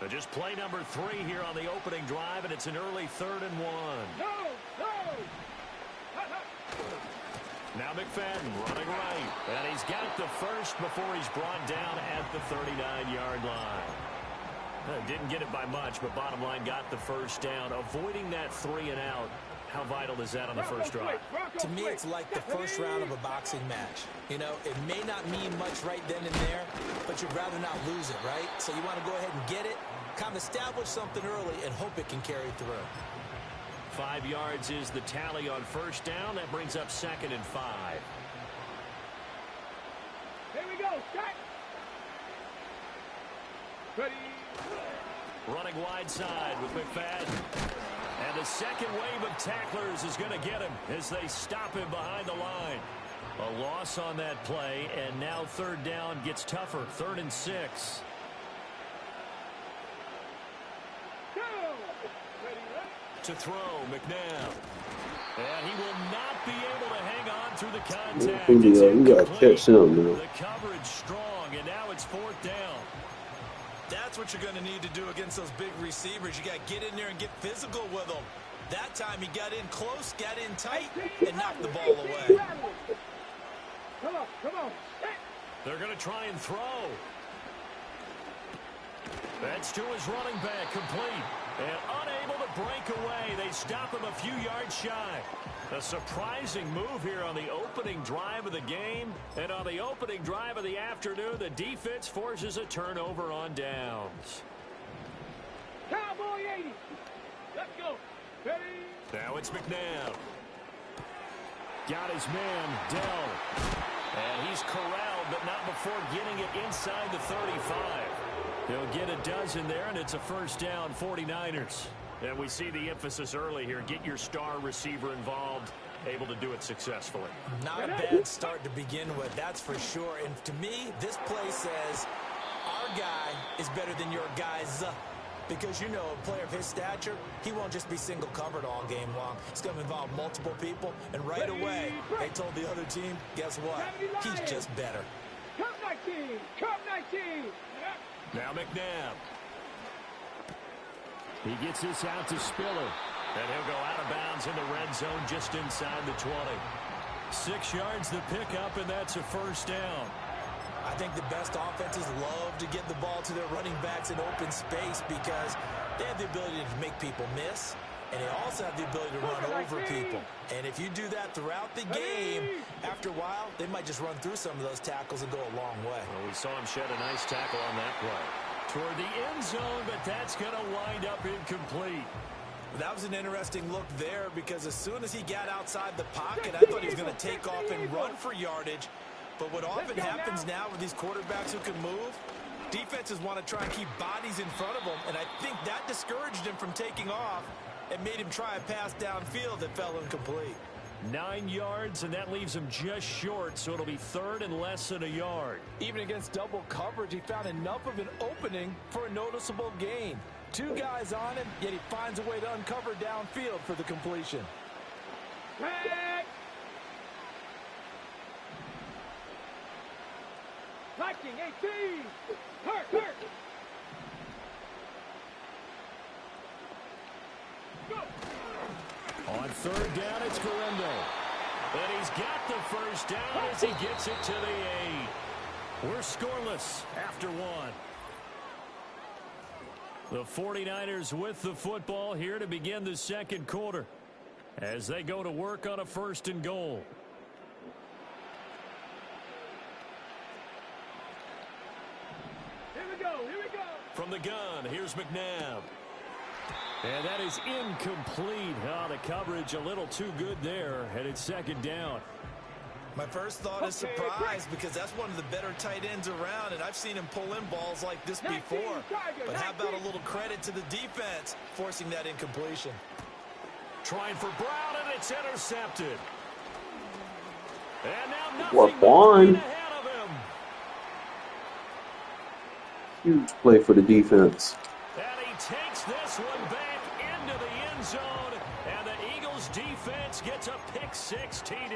But just play number 3 here on the opening drive, and it's an early 3rd and 1. No. Now McFadden running right. And he's got the first before he's brought down at the 39-yard line. Didn't get it by much, but bottom line got the first down. Avoiding that 3 and out. How vital is that on the first drive? To me, it's like the first round of a boxing match. You know, it may not mean much right then and there, but you'd rather not lose it, right? So you want to go ahead and get it, kind of establish something early, and hope it can carry through. 5 yards is the tally on first down. That brings up 2nd and 5. Here we go. Start. Ready. Running wide side with McFadden. And the second wave of tacklers is going to get him as they stop him behind the line. A loss on that play, and now 3rd down gets tougher. 3rd and 6. To throw, McNabb. And he will not be able to hang on through the contact. We got to catch him, man. The coverage strong, and now it's 4th down. That's what you're going to need to do against those big receivers. You got to get in there and get physical with them. That time he got in close, got in tight, and knocked the ball away. Come on, come on. They're going to try and throw. That's to his running back, complete. And unable to break away. They stop him a few yards shy. A surprising move here on the opening drive of the game. And on the opening drive of the afternoon, the defense forces a turnover on downs. Cowboy 80. Let's go. Ready. Now it's McNabb. Got his man, Dell. And he's corralled, but not before getting it inside the 35. He'll get a dozen there, and it's a 1st down, 49ers. And we see the emphasis early here. Get your star receiver involved, able to do it successfully. Not a bad start to begin with, that's for sure. And to me, this play says our guy is better than your guys. Because, you know, a player of his stature, he won't just be single covered all game long. It's going to involve multiple people. And right away, they told the other team, guess what? He's just better. Cup 19. Cup 19. Now McNabb. He gets this out to Spiller. And he'll go out of bounds in the red zone just inside the 20. 6 yards the pickup, and that's a 1st down. I think the best offenses love to get the ball to their running backs in open space because they have the ability to make people miss, and they also have the ability to run over people. And if you do that throughout the game, after a while, they might just run through some of those tackles and go a long way. Well, we saw him shed a nice tackle on that play. Toward the end zone, but that's going to wind up incomplete. That was an interesting look there because as soon as he got outside the pocket, I thought he was going to take off and run for yardage. But what often happens now with these quarterbacks who can move, defenses want to try and keep bodies in front of them, and I think that discouraged him from taking off and made him try a pass downfield that fell incomplete. 9 yards, and that leaves him just short, so it'll be 3rd and less than a yard. Even against double coverage, he found enough of an opening for a noticeable gain. 2 guys on him, yet he finds a way to uncover downfield for the completion. Viking 18. Hurt. Go. On 3rd down, it's Guerrero. And he's got the 1st down as he gets it to the 8. We're scoreless after 1. The 49ers with the football here to begin the 2nd quarter as they go to work on a 1st and goal. Here we go. From the gun, here's McNabb. And that is incomplete. Oh, the coverage a little too good there, and it's 2nd down. My first thought is surprise because that's one of the better tight ends around, and I've seen him pull in balls like this before. But how about a little credit to the defense forcing that incompletion? Trying for Brown, and it's intercepted. And now What nothing fun. ahead of him. Huge play for the defense. And he takes this one back into the end zone, and the Eagles defense gets a pick-6 TD.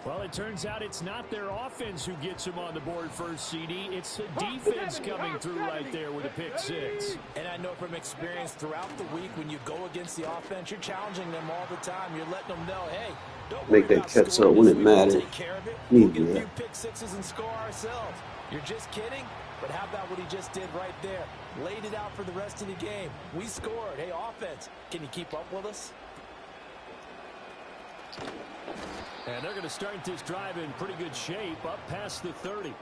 Well, it turns out it's not their offense who gets them on the board first, CD. It's the defense coming through right there with a pick-6. And I know from experience throughout the week when you go against the offense, you're challenging them all the time. You're letting them know, hey, don't Make worry that about catch up when it scoring this. We'll matters. take care of it. Need We'll get a that. few pick-6s and score ourselves. You're just kidding? But how about what he just did right there? Laid it out for the rest of the game. We scored. Hey, offense, can you keep up with us? And they're going to start this drive in pretty good shape, up past the 30.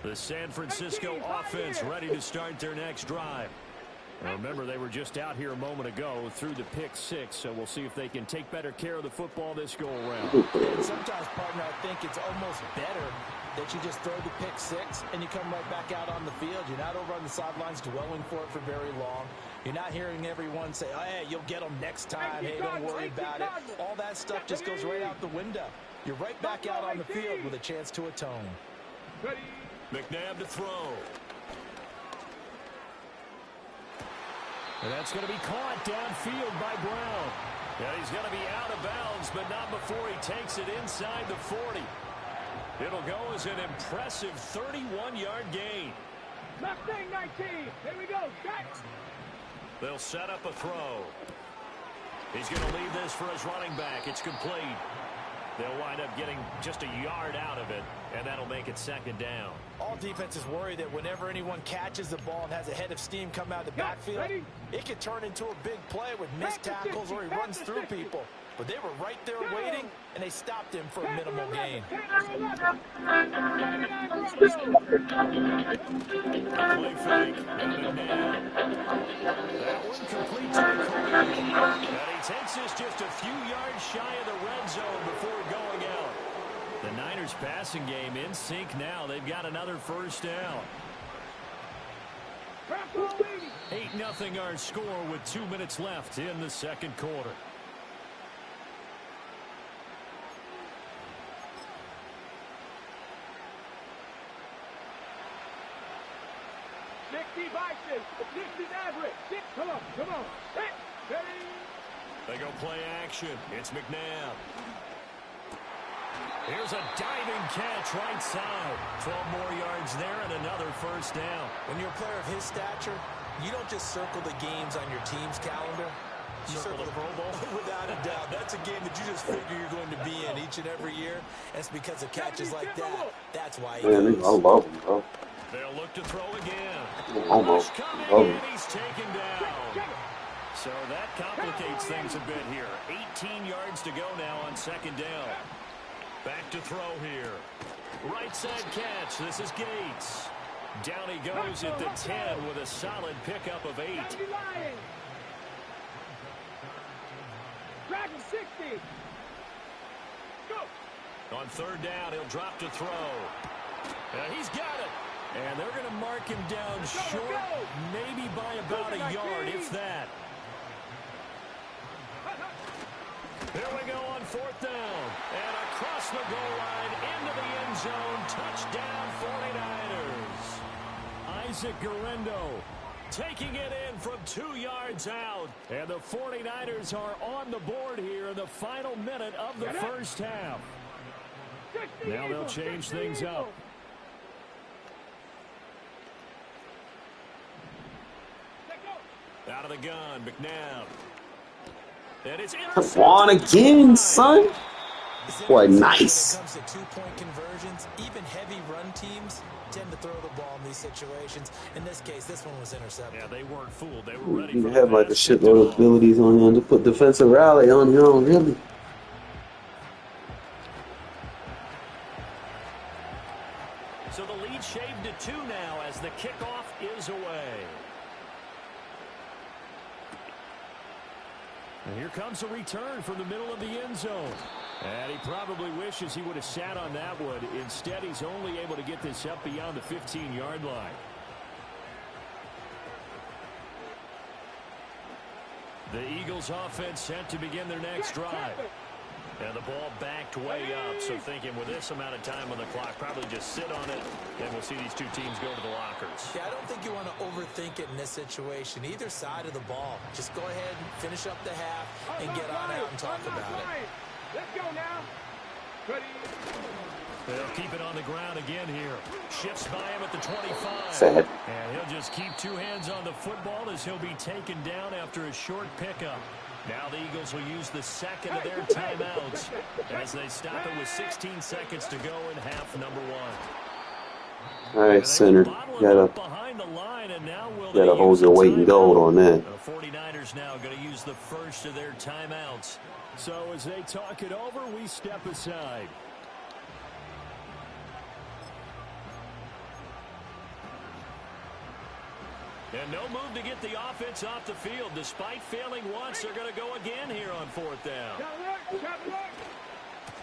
The San Francisco offense ready to start their next drive. Now remember, they were just out here a moment ago through the pick 6, so we'll see if they can take better care of the football this go-around. And sometimes, partner, I think it's almost better that you just throw the pick 6 and you come right back out on the field. You're not over on the sidelines dwelling for it for very long. You're not hearing everyone say, oh, hey, you'll get them next time. Hey, don't worry about it. All that stuff just goes right out the window. You're right back out on the field with a chance to atone. McNabb to throw. And that's going to be caught downfield by Brown. Yeah, he's going to be out of bounds, but not before he takes it inside the 40. It'll go as an impressive 31-yard gain. Mustang 19. Here we go. Set. They'll set up a throw. He's going to leave this for his running back. It's complete. They'll wind up getting just a yard out of it, and that'll make it second down. All defenses worry that whenever anyone catches the ball and has a head of steam come out of the backfield, it could turn into a big play with missed tackles or he runs through people. But they were right there waiting, and they stopped him for a minimal gain. Play fake. That one complete to the corner. And he takes this just a few yards shy of the red zone before going out. The Niners passing game in sync now. They've got another first down. 8-0 our score with 2 minutes left in the second quarter. Come on. They go play action. It's McNabb. Here's a diving catch right side. 12 more yards there and another first down. When you're a player of his stature, you don't just circle the games on your team's calendar. You circle the Pro Bowl. Without a doubt. That's a game that you just figure you're going to be in each and every year. And it's because of catches like that. That's why he goes. I love him, bro. They'll look to throw again. Almost. And he's taken down. So that complicates things a bit here. 18 yards to go now on second down. Back to throw here. Right side catch. This is Gates. Down he goes at the 10 with a solid pickup of 8. Dragon 60. Go. On third down, he'll drop to throw. He's got it. And they're going to mark him down short, maybe by about a yard, if that. Here we go on fourth down. And across the goal line, into the end zone, touchdown 49ers. Isaac Guerrero taking it in from 2 yards out. And the 49ers are on the board here in the final minute of the first half. Now they'll change things up. Out of the gun, McNabb. And it's Come on again, son. Boy, nice. When it comes to two-point conversions, even heavy run teams tend to throw the ball in these situations. In this case, this one was intercepted. Yeah, they weren't fooled. They were ready. You have like a shitload of abilities on him to put defensive rally on him, really. So the lead shaved to 2 now as the kickoff is away. And here comes a return from the middle of the end zone. And he probably wishes he would have sat on that one. Instead, he's only able to get this up beyond the 15-yard line. The Eagles offense set to begin their next drive. And the ball backed way up, so thinking with this amount of time on the clock, probably just sit on it, and we'll see these two teams go to the lockers. Yeah, I don't think you want to overthink it in this situation. Either side of the ball. Just go ahead, finish up the half, and get on out and talk about it. Let's go now. They'll keep it on the ground again here. Shifts by him at the 25. Sad. And he'll just keep 2 hands on the football as he'll be taken down after a short pickup. Now the Eagles will use the second of their timeouts as they stop it with 16 seconds to go in half number 1. All right, center. Gotta hold your weight in gold on that. The 49ers now going to use the first of their timeouts. So as they talk it over, we step aside. And no move to get the offense off the field. Despite failing once, they're going to go again here on 4th down.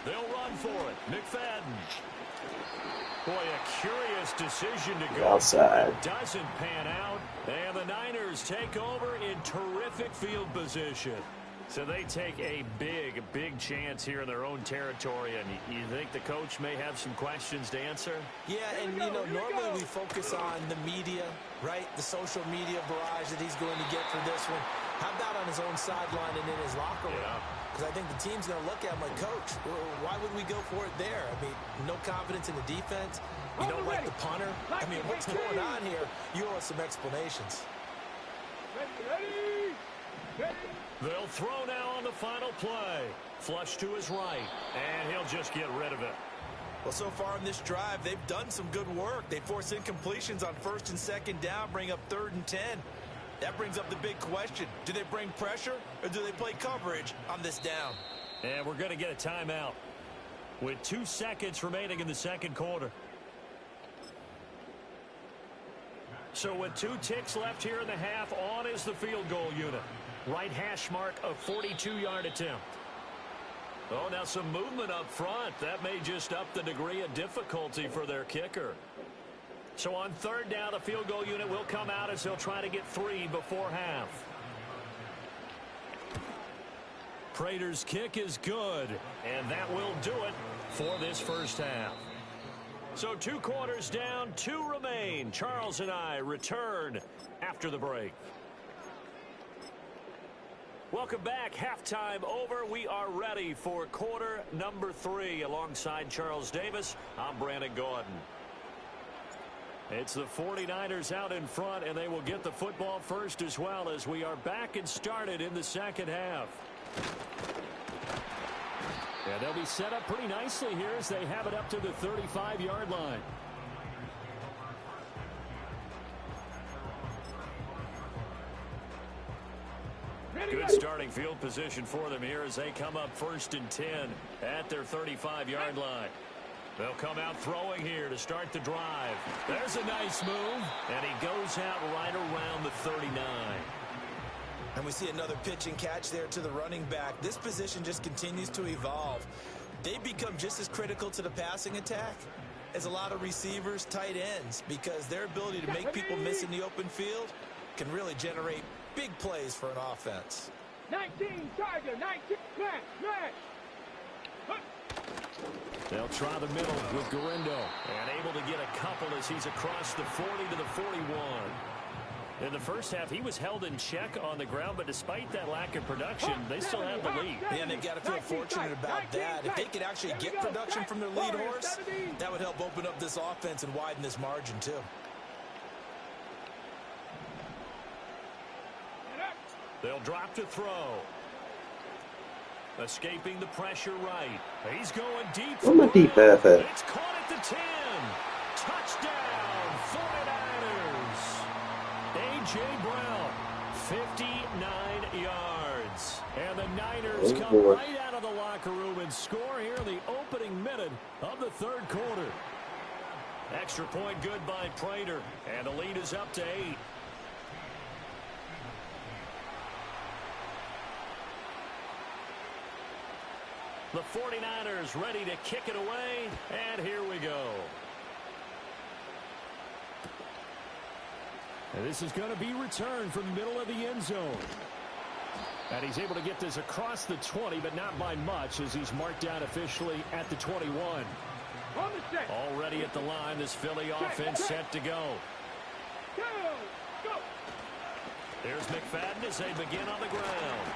They'll run for it. McFadden. Boy, a curious decision to go outside. Doesn't pan out. And the Niners take over in terrific field position. So they take a big chance here in their own territory. And you think the coach may have some questions to answer? Yeah, and, normally we focus on the media, right? The social media barrage that he's going to get for this one. How about on his own sideline and in his locker room? Because I think the team's going to look at him like, Coach, why would we go for it there? I mean, no confidence in the defense. You don't like the punter. I mean, what's going on here? You owe us some explanations. Ready. They'll throw now on the final play. Flush to his right, and he'll just get rid of it. Well, so far in this drive, they've done some good work. They force incompletions on 1st and 2nd down, bring up 3rd and 10. That brings up the big question. Do they bring pressure, or do they play coverage on this down? And we're going to get a timeout with 2 seconds remaining in the 2nd quarter. So with 2 ticks left here in the half, on is the field goal unit. Right hash mark, a 42-yard attempt. Oh, now some movement up front. That may just up the degree of difficulty for their kicker. So on 3rd down, the field goal unit will come out as they'll try to get 3 before half. Prater's kick is good, and that will do it for this first half. So 2 quarters down, 2 remain. Charles and I return after the break. Welcome back. Halftime over. We are ready for quarter number 3. Alongside Charles Davis, I'm Brandon Gordon. It's the 49ers out in front, and they will get the football first as well as we are back and started in the 2nd half. And they'll be set up pretty nicely here as they have it up to the 35-yard line. Good starting field position for them here as they come up 1st and 10 at their 35-yard line. They'll come out throwing here to start the drive. There's a nice move, and he goes out right around the 39. And we see another pitch and catch there to the running back. This position just continues to evolve. They become just as critical to the passing attack as a lot of receivers, tight ends, because their ability to make people miss in the open field can really generate big plays for an offense. 19, Tiger, 19, smash. They'll try the middle with Garindo, and able to get a couple as he's across the 40 to the 41. In the first half, he was held in check on the ground, but despite that lack of production, they still have the lead. Yeah, and they've got to feel fortunate about that. If they could actually get production from their lead horse, that would help open up this offense and widen this margin, too. They'll drop to throw. Escaping the pressure right. He's going deep. Where my deep half at? It's caught at the 10. Touchdown, 49ers. A.J. Brown, 59 yards. And the Niners come right out of the locker room and score here in the opening minute of the 3rd quarter. Extra point good by Prater. And the lead is up to 8. The 49ers ready to kick it away, and here we go. And this is going to be returned from the middle of the end zone. And he's able to get this across the 20, but not by much as he's marked down officially at the 21. Already at the line, this Philly offense set to go. Here's McFadden as they begin on the ground.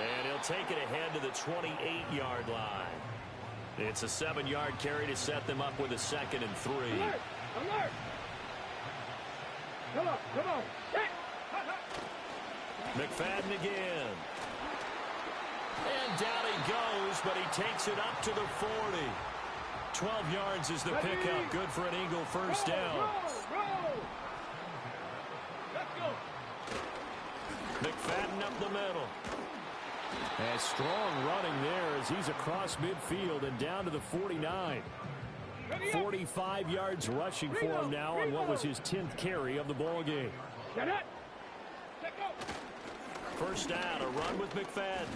And he'll take it ahead to the 28-yard line. It's a 7-yard carry to set them up with a 2nd and 3. Alert! Alert! Come on. McFadden again. And down he goes, but he takes it up to the 40. 12 yards is the pickup. Good for an Eagle first down. Roll. Let's go. McFadden up the middle. And strong running there as he's across midfield and down to the 49. 45 yards rushing for him now on what was his 10th carry of the ball game. Get it. Let go. First down, a run with McFadden.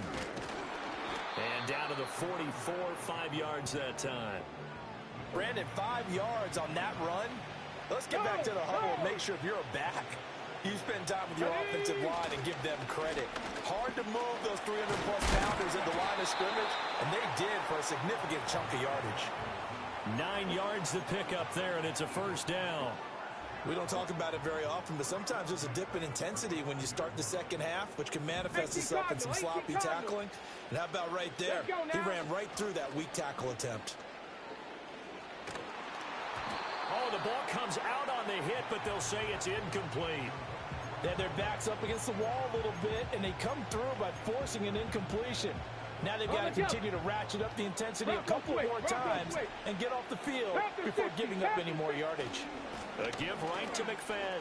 And down to the 44, 5 yards that time. Brandon, 5 yards on that run. Let's get back to the huddle and make sure if you're a back, you spend time with your offensive line and give them credit. Hard to move those 300-plus pounders at the line of scrimmage, and they did for a significant chunk of yardage. 9 yards to pick up there, and it's a first down. We don't talk about it very often, but sometimes there's a dip in intensity when you start the second half, which can manifest itself in some sloppy tackling. And how about right there? He ran right through that weak tackle attempt. Oh, the ball comes out on the hit, but they'll say it's incomplete. They had their backs up against the wall a little bit, and they come through by forcing an incompletion. Now they've got to continue to ratchet up the intensity a couple more times and get off the field before giving up any more yardage. A give right to McFadden.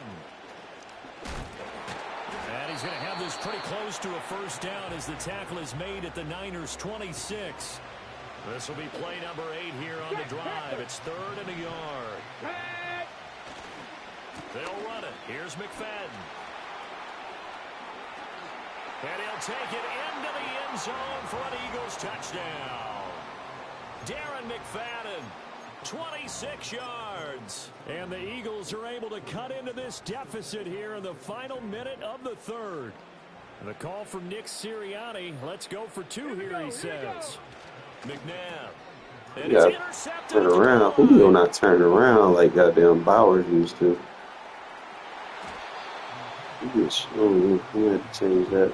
And he's going to have this pretty close to a first down as the tackle is made at the Niners' 26. This will be play number 8 here on the drive. It's 3rd and a yard. They'll run it. Here's McFadden. And he'll take it into the end zone for an Eagles touchdown. Darren McFadden, 26 yards. And the Eagles are able to cut into this deficit here in the final minute of the 3rd. The call from Nick Sirianni. Let's go for 2 here, he says. McNabb. And You it's gotta intercepted. turn around. Julio not turning around like goddamn Bowers used to. He had to change that.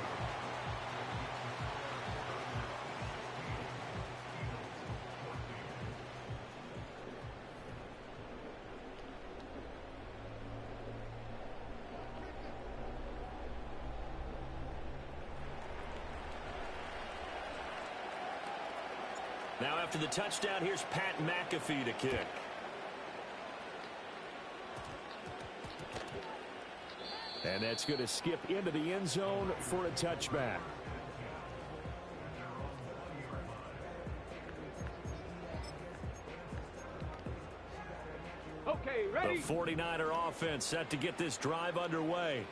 Now after the touchdown, here's Pat McAfee to kick. And that's going to skip into the end zone for a touchback. Okay, ready? The 49er offense set to get this drive underway.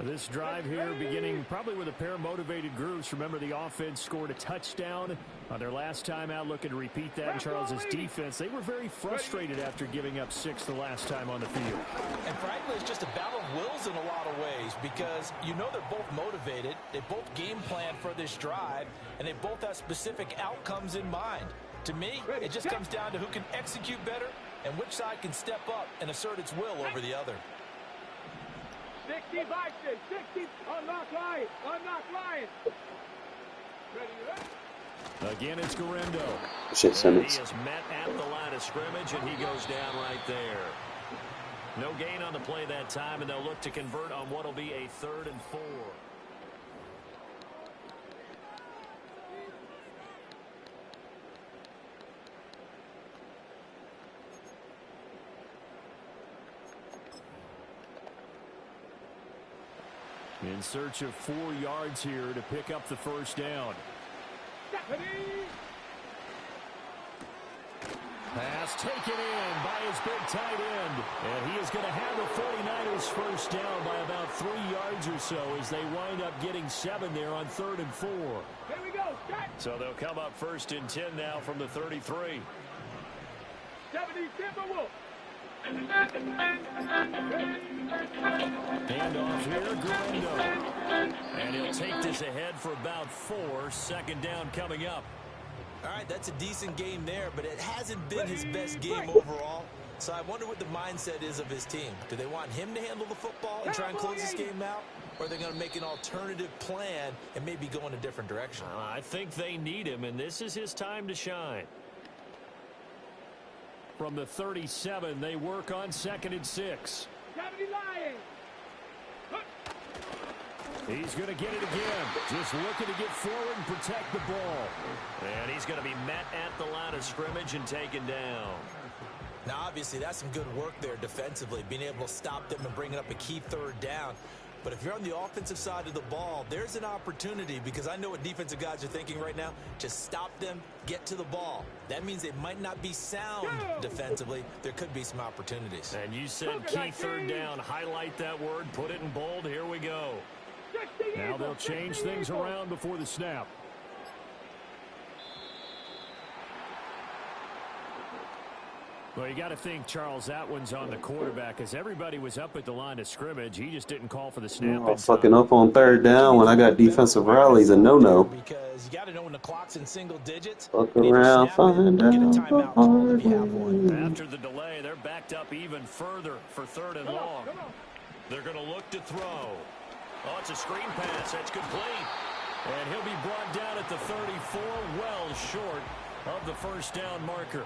This drive here beginning probably with a pair of motivated groups. Remember, the offense scored a touchdown on their last time out. Looking to repeat that in Charles's defense. They were very frustrated after giving up 6 the last time on the field. And frankly, it's just a battle of wills in a lot of ways because you know they're both motivated. They both game plan for this drive, and they both have specific outcomes in mind. To me, it just comes down to who can execute better and which side can step up and assert its will over the other. 60 boxes, 60, unlock line, ready? Again, it's Garendo. Shit, He Simmons. is met at the line of scrimmage, and he goes down right there. No gain on the play that time, and they'll look to convert on what will be a 3rd and 4. In search of 4 yards here to pick up the first down. Pass taken in by his big tight end. And he is going to have the 49ers first down by about 3 yards or so as they wind up getting 7 there on 3rd and 4. Here we go, start. So they'll come up 1st and 10 now from the 33. 70 Timberwolves. Handoff here, Garendo. And he'll take this ahead for about 4. 2nd down coming up. All right, that's a decent game there, but it hasn't been his best game overall. So I wonder what the mindset is of his team. Do they want him to handle the football and try and close this game out? Or are they going to make an alternative plan and maybe go in a different direction? I think they need him, and this is his time to shine. From the 37, they work on 2nd and 6. 70 Lions. He's going to get it again. Just looking to get forward and protect the ball. And he's going to be met at the line of scrimmage and taken down. Now, obviously, that's some good work there defensively, being able to stop them and bringing up a key 3rd down. But if you're on the offensive side of the ball, there's an opportunity, because I know what defensive guys are thinking right now. Just stop them, get to the ball. That means they might not be sound defensively. There could be some opportunities. And you said key third down. Highlight that word. Put it in bold. Here we go. Now they'll change things around before the snap. Well, you got to think, Charles, that one's on the quarterback, as everybody was up at the line of scrimmage. He just didn't call for the snap. Oh, fucking up on third down when I got defensive rallies a no-no. Because you got to know when the clock's in single digits. Fuck around, find out. After the delay, they're backed up even further for third and long. They're going to look to throw. Oh, it's a screen pass. That's complete. And he'll be brought down at the 34, well short of the first down marker.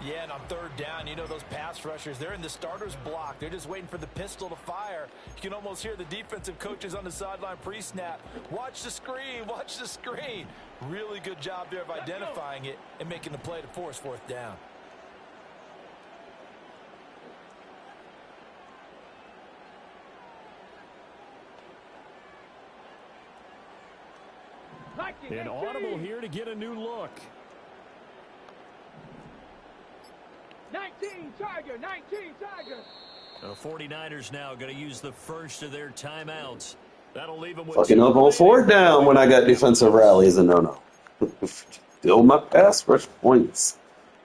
Yeah, and on third down, you know those pass rushers, they're in the starter's block. They're just waiting for the pistol to fire. You can almost hear the defensive coaches on the sideline pre-snap. Watch the screen, watch the screen. Really good job there of identifying it and making the play to force fourth down. An audible here to get a new look. 19 Tiger, 19 Tiger. The 49ers now going to use the first of their timeouts. That'll leave them with Fucking up on fourth down when I got defensive rallies a no-no. Still my pass rush points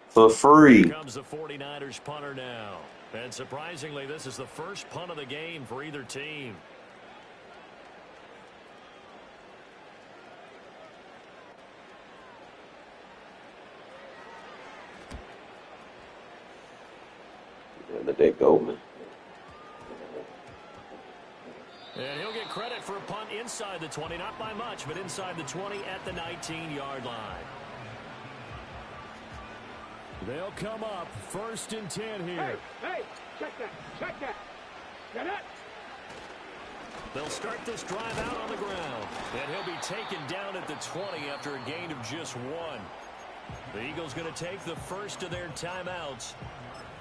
for free. Here comes the 49ers punter now. And surprisingly, this is the first punt of the game for either team. There they go, man. And he'll get credit for a punt inside the 20, not by much, but inside the 20 at the 19-yard line. They'll come up first and 10 here. Hey, check that, check that. Get it? They'll start this drive out on the ground. And he'll be taken down at the 20 after a gain of just one. The Eagles going to take the first of their timeouts,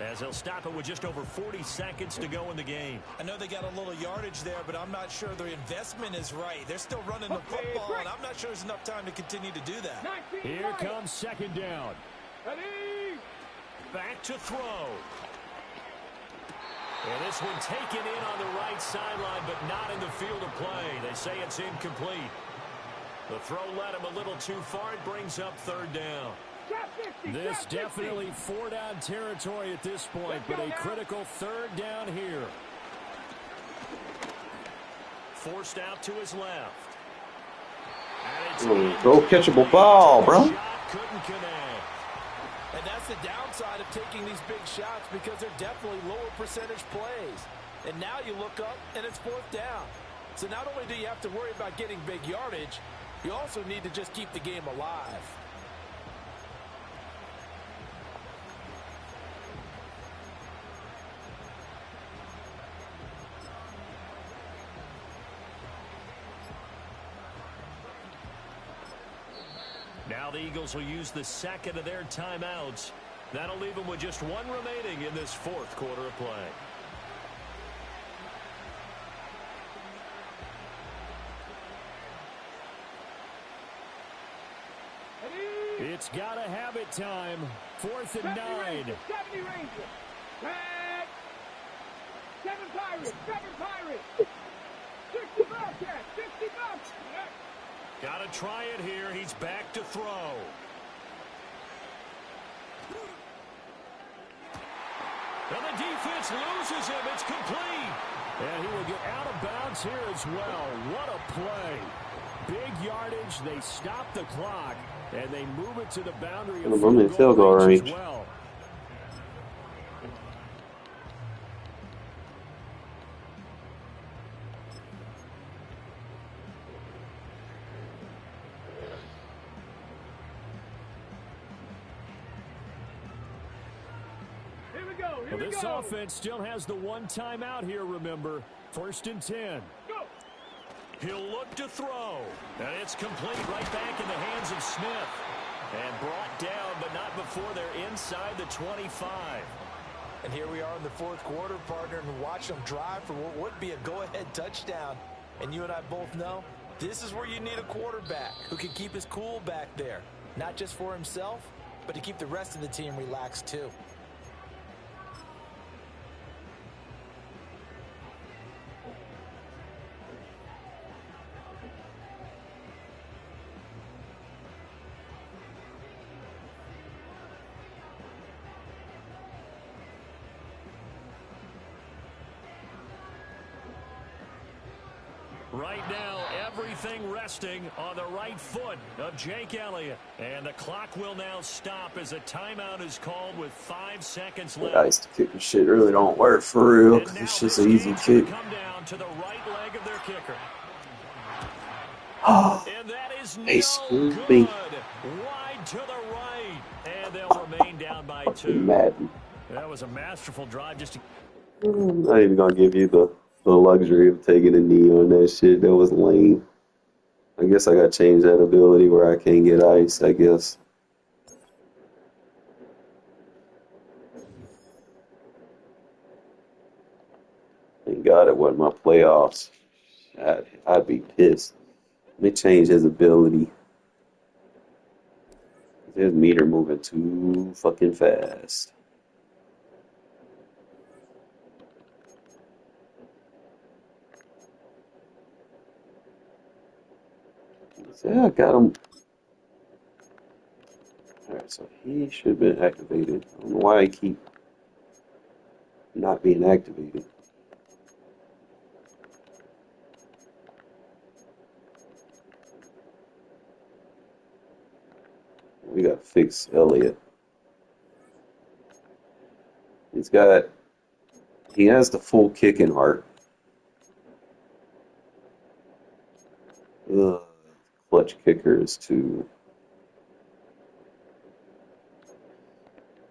as they'll stop it with just over 40 seconds to go in the game. I know they got a little yardage there, but I'm not sure their investment is right. They're still running the football, and I'm not sure there's enough time to continue to do that. Here comes second down. Back to throw. And this one taken in on the right sideline, but not in the field of play. They say it's incomplete. The throw led him a little too far. It brings up third down. This Definitely four-down territory at this point, but a critical third down here. Forced out to his left. Go catchable ball, bro. Couldn't connect. And that's the downside of taking these big shots, because they're definitely lower percentage plays. And now you look up, and it's fourth down. So not only do you have to worry about getting big yardage, you also need to just keep the game alive. Now the Eagles will use the second of their timeouts. That'll leave them with just one remaining in this fourth quarter of play. It's got to have it time. 4th and 9. 70 Rangers. 7 Pirates. 7 Pirates. 60 Bobcats. 60 Bobcats. Got to try it here. He's back to throw. And the defense loses him. It's complete. And he will get out of bounds here as well. What a play. Big yardage. They stop the clock, and they move it to the boundary of field goal range as well. Well, this offense still has the one timeout here, remember. 1st and 10. Go. He'll look to throw. And it's complete right back in the hands of Smith. And brought down, but not before they're inside the 25. And here we are in the fourth quarter, partner, and watch them drive for what would be a go-ahead touchdown. And you and I both know this is where you need a quarterback who can keep his cool back there. Not just for himself, but to keep the rest of the team relaxed too. Right now, everything resting on the right foot of Jake Elliott. And the clock will now stop as a timeout is called with 5 seconds left. I used to kick and shit really don't work for real. It's just an easy kick. Come down to the right leg of their kicker. And that is They no screwed good. me. Wide to the right. And they'll remain down by 2. Madden. That was a masterful drive just to... I'm not even gonna give you the luxury of taking a knee on that shit. That was lame. I guess I gotta change that ability where I can't get ice, I guess. Thank God it wasn't my playoffs. I'd be pissed. Let me change his ability. His meter moving too fucking fast. Yeah, I got him. Alright, so he should have been activated. I don't know why I keep not being activated. We got to fix Elliott. He has the full kicking heart. Ugh, clutch kicker is too.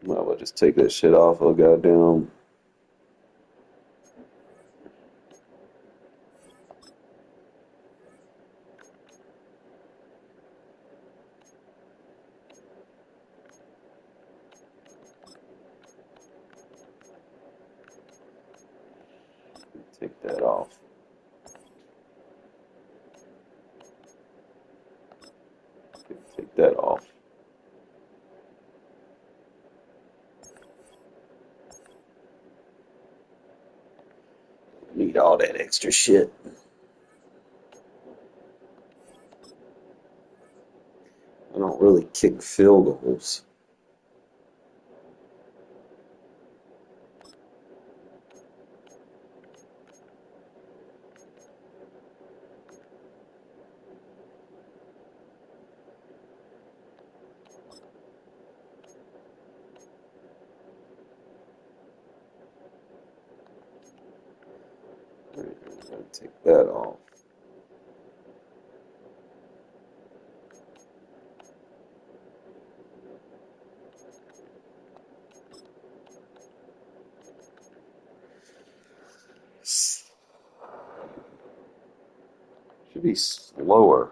Might well just take that shit off. Oh goddamn. Take that off. Take that off. Need all that extra shit. I don't really kick field goals. Alright, I'm gonna take that off. Should be slower.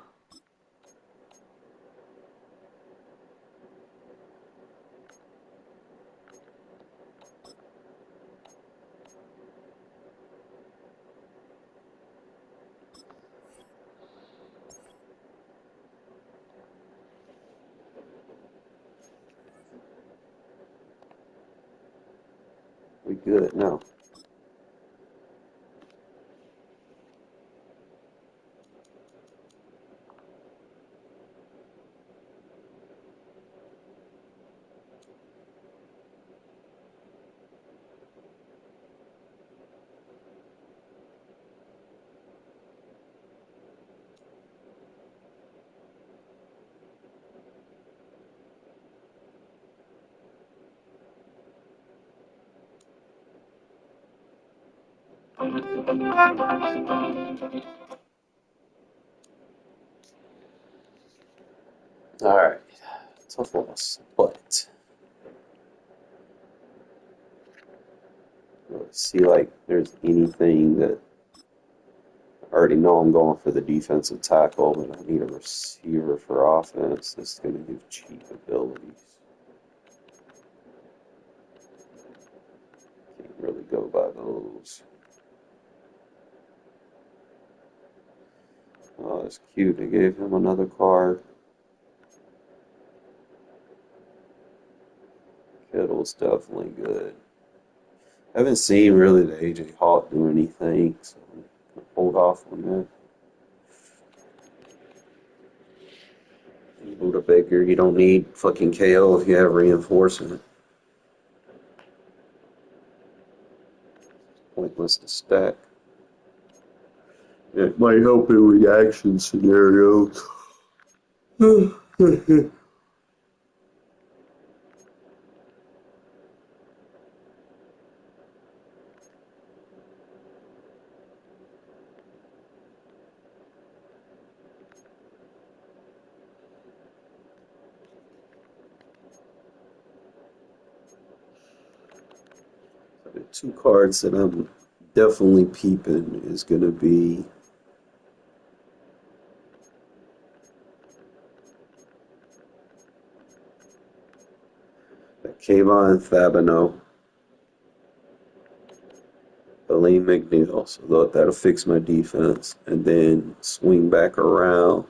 We good now. Alright. Tough loss, but let's see like there's anything that I already know I'm going for the defensive tackle, but I need a receiver for offense that's going to give cheap abilities. really go by those. Oh, that's cute. They gave him another card. Kittle's definitely good. I haven't seen really the AJ Hawk do anything, so I'm gonna hold off on that. Buddha Baker, you don't need fucking KO if you have reinforcement. Pointless to stack. It might help in reaction scenarios. The two cards that I'm definitely peeping is going to be Kayvon Thibodeau, Elaine McNeil, so that'll fix my defense, and then swing back around.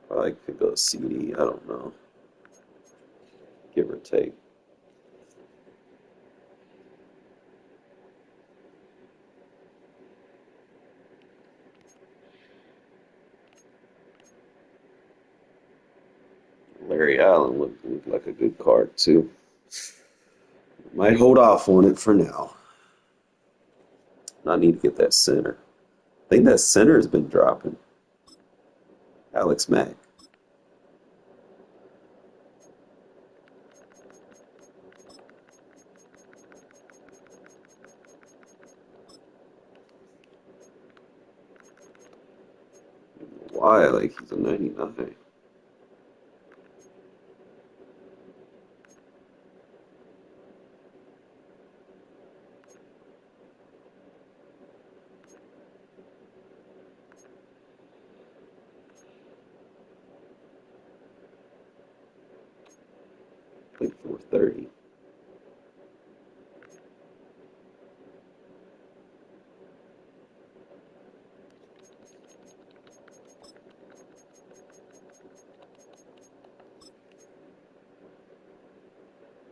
Probably could go CD, I don't know, give or take. Larry Allen looked like a good card too. Might hold off on it for now. I need to get that center. I think that center has been dropping. Alex Mack. Why? Like he's a 99. Like 430.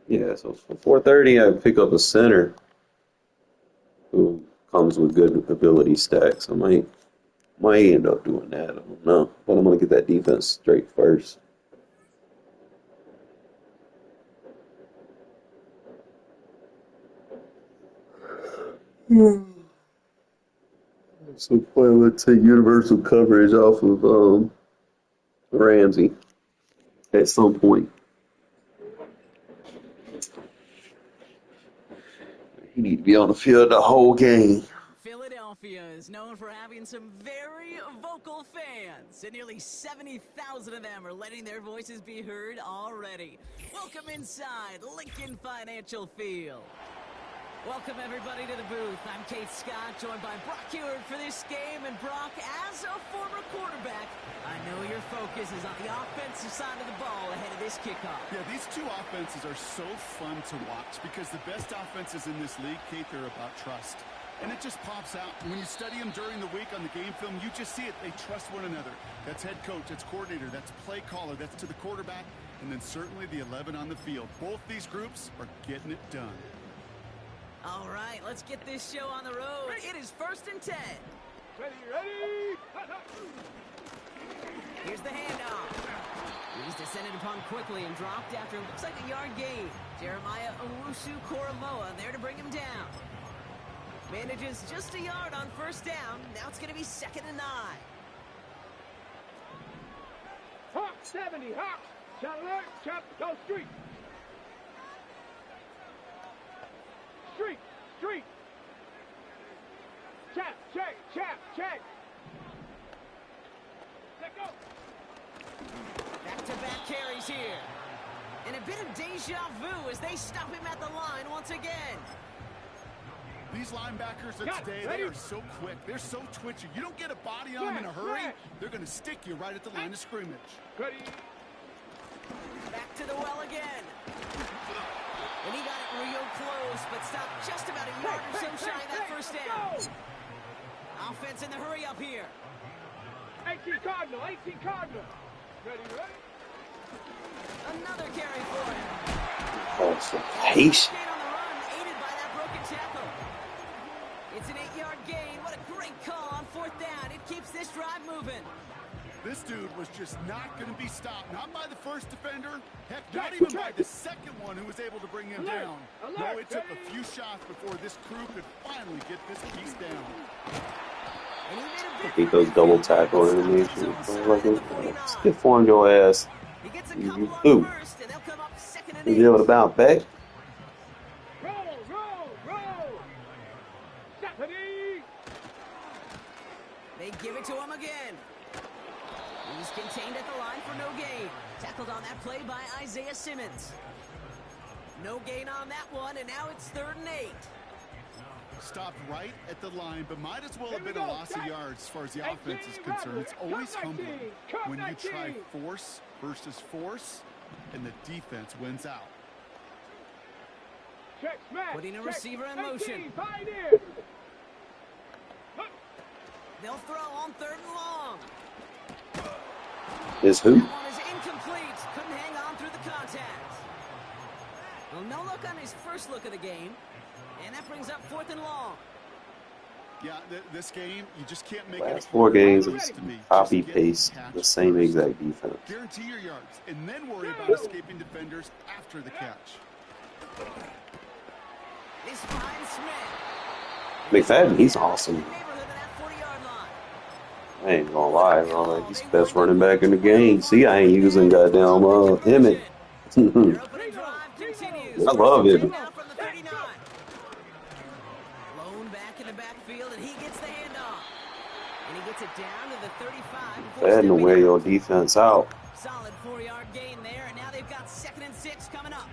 Yeah, so for 430, I pick up a center who comes with good ability stacks. I might end up doing that. I don't know, but I'm gonna get that defense straight first. So probably let's take universal coverage off of Ramsey at some point. He need to be on the field the whole game. Philadelphia is known for having some very vocal fans, and nearly 70,000 of them are letting their voices be heard already. Welcome inside Lincoln Financial Field. Welcome, everybody, to the booth. I'm Kate Scott, joined by Brock Ewert for this game. And Brock, as a former quarterback, I know your focus is on the offensive side of the ball ahead of this kickoff. Yeah, these two offenses are so fun to watch because the best offenses in this league, Kate, they're about trust. And it just pops out. When you study them during the week on the game film, you just see it. They trust one another. That's head coach, that's coordinator, that's play caller, that's to the quarterback, and then certainly the 11 on the field. Both these groups are getting it done. All right, let's get this show on the road. It is 1st and 10. Ready? Here's the handoff. He's descended upon quickly and dropped after it looks like a yard gain. Jeremiah Owusu-Koramoah there to bring him down. Manages just a yard on 1st down. Now it's going to be 2nd and 9. Hawk 70, Hawk. Shot alert, chop, go street. Street. Chap, check. Let go. Back-to-back carries here. And a bit of deja vu as they stop him at the line once again. These linebackers of today, they are so quick. They're so twitchy. You don't get a body on them in a hurry, they're going to stick you right at the line of scrimmage. Ready? Back to the well again. And he got it real close, but stopped just about a yard or so shy of that first down. Offense in the hurry up here. 18 Cardinal, 18 Cardinal. Ready? Another carry for him. Oh, so patient. Gain on the run, aided by that broken tackle. It's an 8-yard gain. What a great call on 4th down. It keeps this drive moving. This dude was just not going to be stopped. Not by the first defender. Heck, not even by the second one who was able to bring him down. No, it took a few shots before this crew could finally get this piece down. I hate those double tackle animations. Like, stiff arm your ass. He gets a couple on Ooh. first, and they'll come up 2nd and 8. You able to bounce back? Roll. Stephanie. They give it to him again. He's contained at the line for no gain. Tackled on that play by Isaiah Simmons. No gain on that one, and now it's 3rd and 8. Stopped right at the line, but might as well have been a loss of yards as far as the offense is concerned. It's always humbling when you try force versus force, and the defense wins out. Check smash. Putting a receiver in motion. Pioneer. They'll throw on 3rd and long. Is who? That one is incomplete. Couldn't hang on through the contact. Well, no look on his first look of the game. And that brings up 4th and long. Yeah, this game, you just can't make Last it 4 games is to me. copy Just get paste catch the same first. exact defense. Guarantee your yards, and then worry about escaping defenders after the catch. This finds Smith. McFadden, he's awesome. Neighborhood of that 40-yard line. I ain't gonna lie, bro. Like, he's the best running back in the game. See, I ain't using goddamn Emmett. Their opening drive continues. I love it. Now from the 39. Blown back in the backfield, and he gets the handoff. And he gets it down to the 35. Fadden to wear your defense out. Solid 4-yard gain there, and now they've got 2nd and 6 coming up.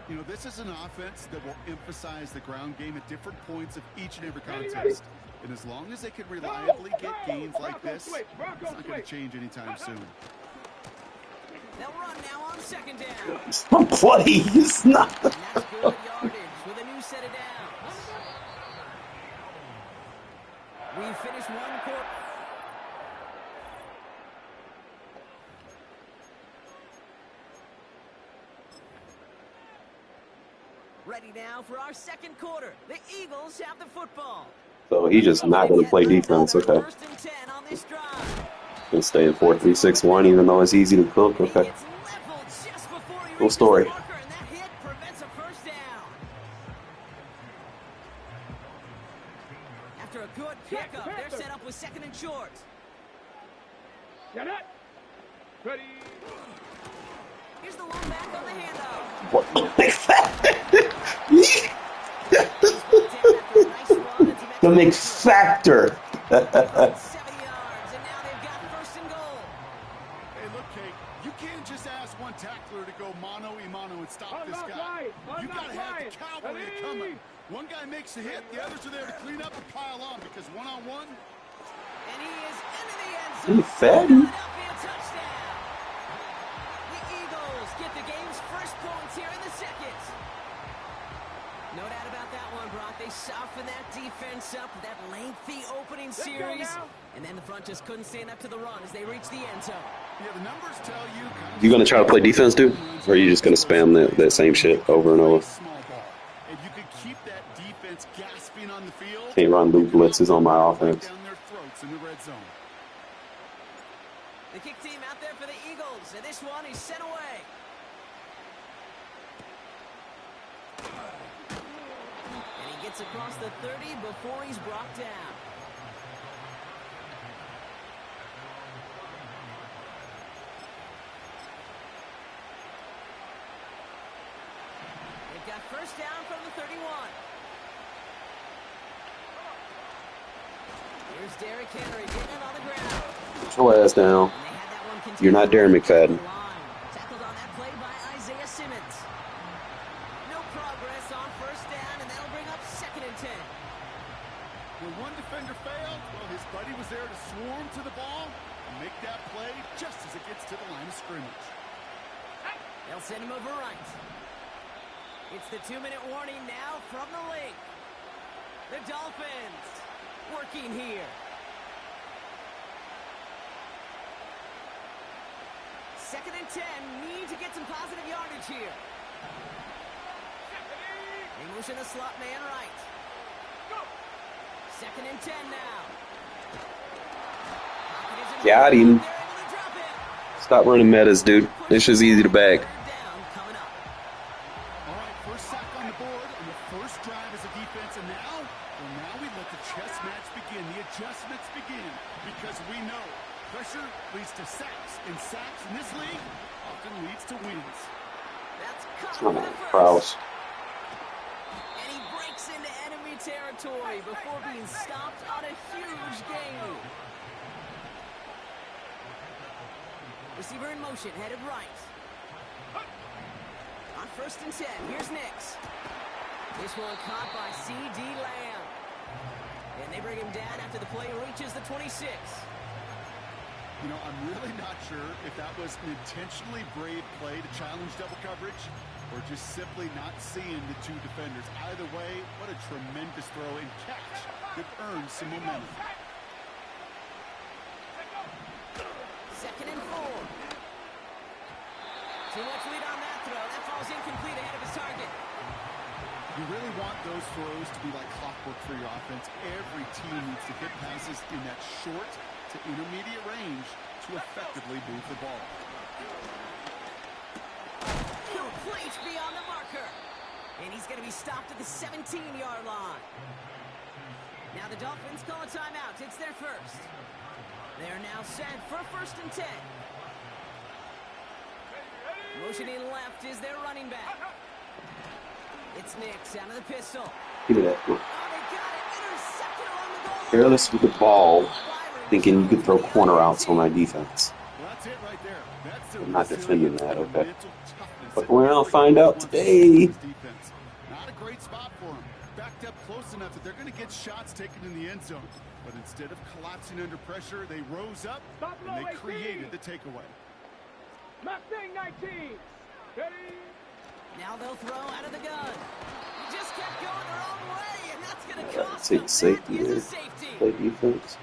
You know, this is an offense that will emphasize the ground game at different points of each and every contest. And as long as they can reliably get gains like this, it's not going to change anytime soon. They'll run now on 2nd down. Please, not. And that's good yardage with a new set of downs. We finished 1 quarter. Ready now for our 2nd quarter. The Eagles have the football. So he's just not going to play defense. Okay. 1st and 10 on this drive. Gonna stay in 4-3-6-1, even though it's easy to cook. Okay. It's leveled just before he Cool reaches story. the marker, and that hit prevents a first down. After a good pickup, they're set up with 2nd and short. Get it. Ready. Here's the one back on the handoff. What? The McFactor. 7 yards, and now they've got 1st and goal. Hey, look, Kate, you can't just ask one tackler to go mano-a-mano and stop this guy. You got to have the cavalry coming. One guy makes a hit, the others are there to clean up and pile on, because one-on-one. And he is into the end zone. He fatty. Philadelphia touchdown. The Eagles get the game's first points here in the 2nd. No doubt about that one, Brock. They softened that defense up with that lengthy opening series. And then the front just couldn't stand up to the run as they reached the end zone. Yeah, the numbers tell you. You gonna try to play defense, dude? Or are you just gonna spam that same shit over and over? Small ball. And you could keep that defense gasping on the field. Can't run loop blitzes on my offense. Down their throats in the red zone. The kick team out there for the Eagles, and this one is sent away. And he gets across the 30 before he's brought down. They've got 1st down from the 31. Here's Derrick Henry getting it on the ground. Put your ass down. And they had that one contained. You're not Darren McFadden. Tackled on that play by Isaiah Simmons. No progress on 1st down, and that'll bring up 2nd and 10. When one defender failed, well, his buddy was there to swarm to the ball and make that play just as it gets to the line of scrimmage. They'll send him over right. It's the 2-minute warning now from the lake. The Dolphins working here. Second and 10, need to get some positive yardage here. They motion the slot man right. Second and 10 now. Got him. Stop running metas, dude. This is easy to bag. All right, first sack on the board on the first drive as a defense, and now we let the chess match begin. The adjustments begin because we know pressure leads to sacks, and sacks in this league often leads to wins. That's caught Oh, for the Prowse. first. And he breaks into enemy territory before being stopped on a huge gain. Receiver in motion, headed right. On first and 10, here's Nix. This one caught by C.D. Lamb. And they bring him down after the play reaches the 26. You know, I'm really not sure if that was an intentionally brave play to challenge double coverage or just simply not seeing the two defenders. Either way, what a tremendous throw and catch that earned some momentum. Second and 4. Too much lead on that throw. That falls incomplete ahead of his target. You really want those throws to be like clockwork for your offense. Every team needs to hit passes in that short to intermediate range to effectively move the ball. Complete beyond the marker. And he's going to be stopped at the 17-yard line. Now the Dolphins call a timeout. It's their first. They're now set for first and 10. Motioning left is their running back. It's Nix out of the pistol. Look at that. Oh, they got it. Intercepted along the goal line. Careless with the ball, thinking you could throw corner outs on my defense. Well, that's it right there. That's I'm not defending that, resilience okay. and mental toughness But that we'll every find out coach today. wants to see from his defense. Not a great spot for him. Backed up close enough that they're going to get shots taken in the end zone. But instead of collapsing under pressure, they rose up and they created the takeaway. Mustang 19. Ready? Now they'll throw out of the gun. He just kept going the wrong way, and that's going to cost Take them. safety That is there. a safety. Play defense.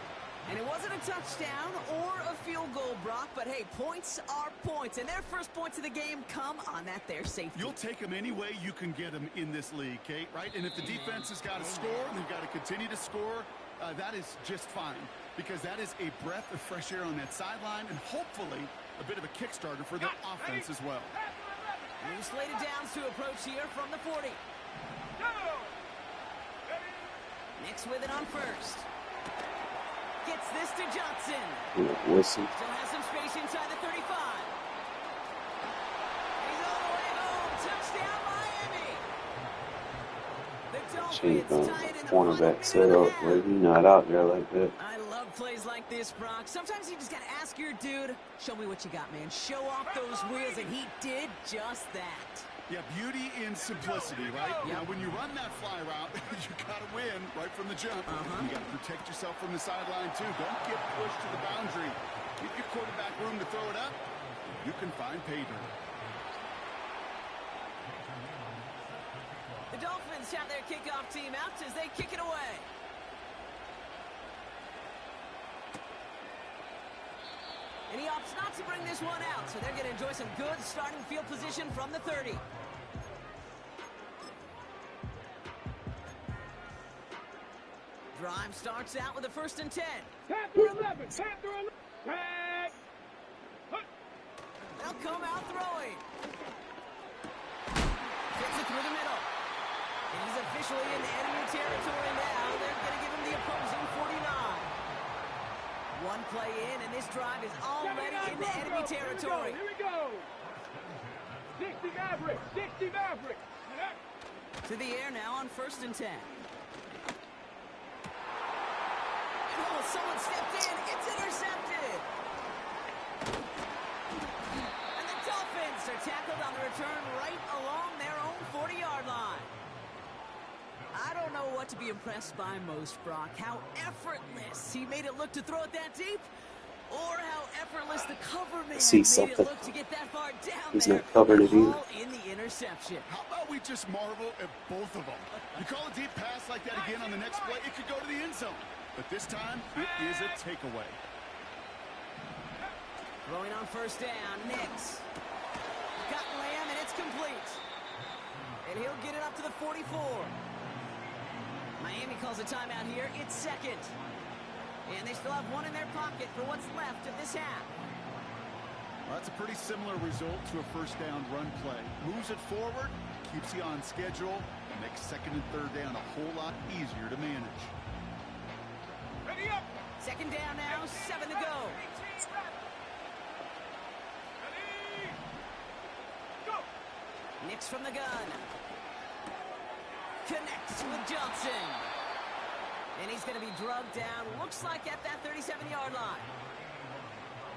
And it wasn't a touchdown or a field goal, Brock, but hey, points are points. And their first points of the game come on that there safety. You'll take them any way you can get them in this league, Kate, right? And if the defense has got to score and they've got to continue to score, that is just fine. Because that is a breath of fresh air on that sideline and hopefully a bit of a kickstarter for their offense as well. New slated downs to approach here from the 40. Nix with it on first. Gets this to Johnson. Wilson. Still has some space inside the 35. He's all the way home. Touchdown, Miami. The Change Dolphins the tie it in the cornerback final minute of setup. the half. Maybe not out there like that. I love plays like this, Brock. Sometimes you just got to ask your dude, show me what you got, man. Show off those wheels, and he did just that. Yeah, beauty in simplicity, right? Yep. Now, when you run that fly route, you got to win right from the jump. You got to protect yourself from the sideline, too. Don't get pushed to the boundary. Give your quarterback room to throw it up. You can find pay dirt. The Dolphins have their kickoff team out as they kick it away. And he opts not to bring this one out, so they're going to enjoy some good starting field position from the 30. Drive starts out with a first and 10. Panther 11. Panther 11. Tag. They'll come out throwing. Gets it through the middle. And he's officially in enemy territory now. They're going to give him the opposing 49. One play in, and this drive is already into enemy territory. Here we go. 60 Maverick. 60 Maverick. To the air now on first and 10. Oh, someone stepped in. It's intercepted. And the Dolphins are tackled on the return right along their own 40-yard line. I don't know what to be impressed by most, Brock. How effortless he made it look to throw it that deep. Or how effortless the cover man see made something. it look to get that far down He's there. not covering it either. All in the interception. How about we just marvel at both of them? You call a deep pass like that again on the next play, it could go to the end zone. But this time, it is a takeaway. Throwing on first down, Nix. Got Lamb, and it's complete. And he'll get it up to the 44. Miami calls a timeout here. It's second. And they still have one in their pocket for what's left of this half. Well, that's a pretty similar result to a first down run play. Moves it forward, keeps you on schedule, and makes second and third down a whole lot easier to manage. Ready up. Second down now, 7 to go. Ready. Go. Nix from the gun. Connects with Johnson. And he's going to be drugged down, looks like at that 37-yard line.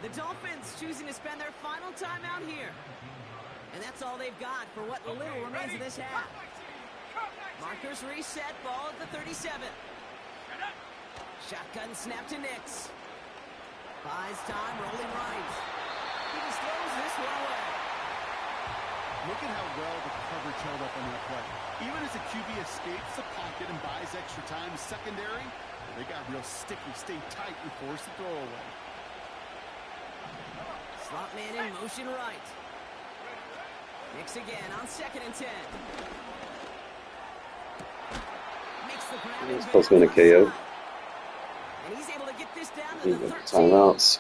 The Dolphins choosing to spend their final timeout here. And that's all they've got for what little remains of this half. Markers reset, ball at the 37. Shotgun snap to Nix. Buys time, rolling right. He just throws this one away. Look at how well the coverage held up on that play. Even as the QB escapes the pocket and buys extra time, secondary, they got real sticky, stay tight, and force the throw away. Slot man in motion right. Nix again on 2nd and 10. Makes the grab. It's supposed to be a KO. And he's able to get this down to the 13. Timeouts.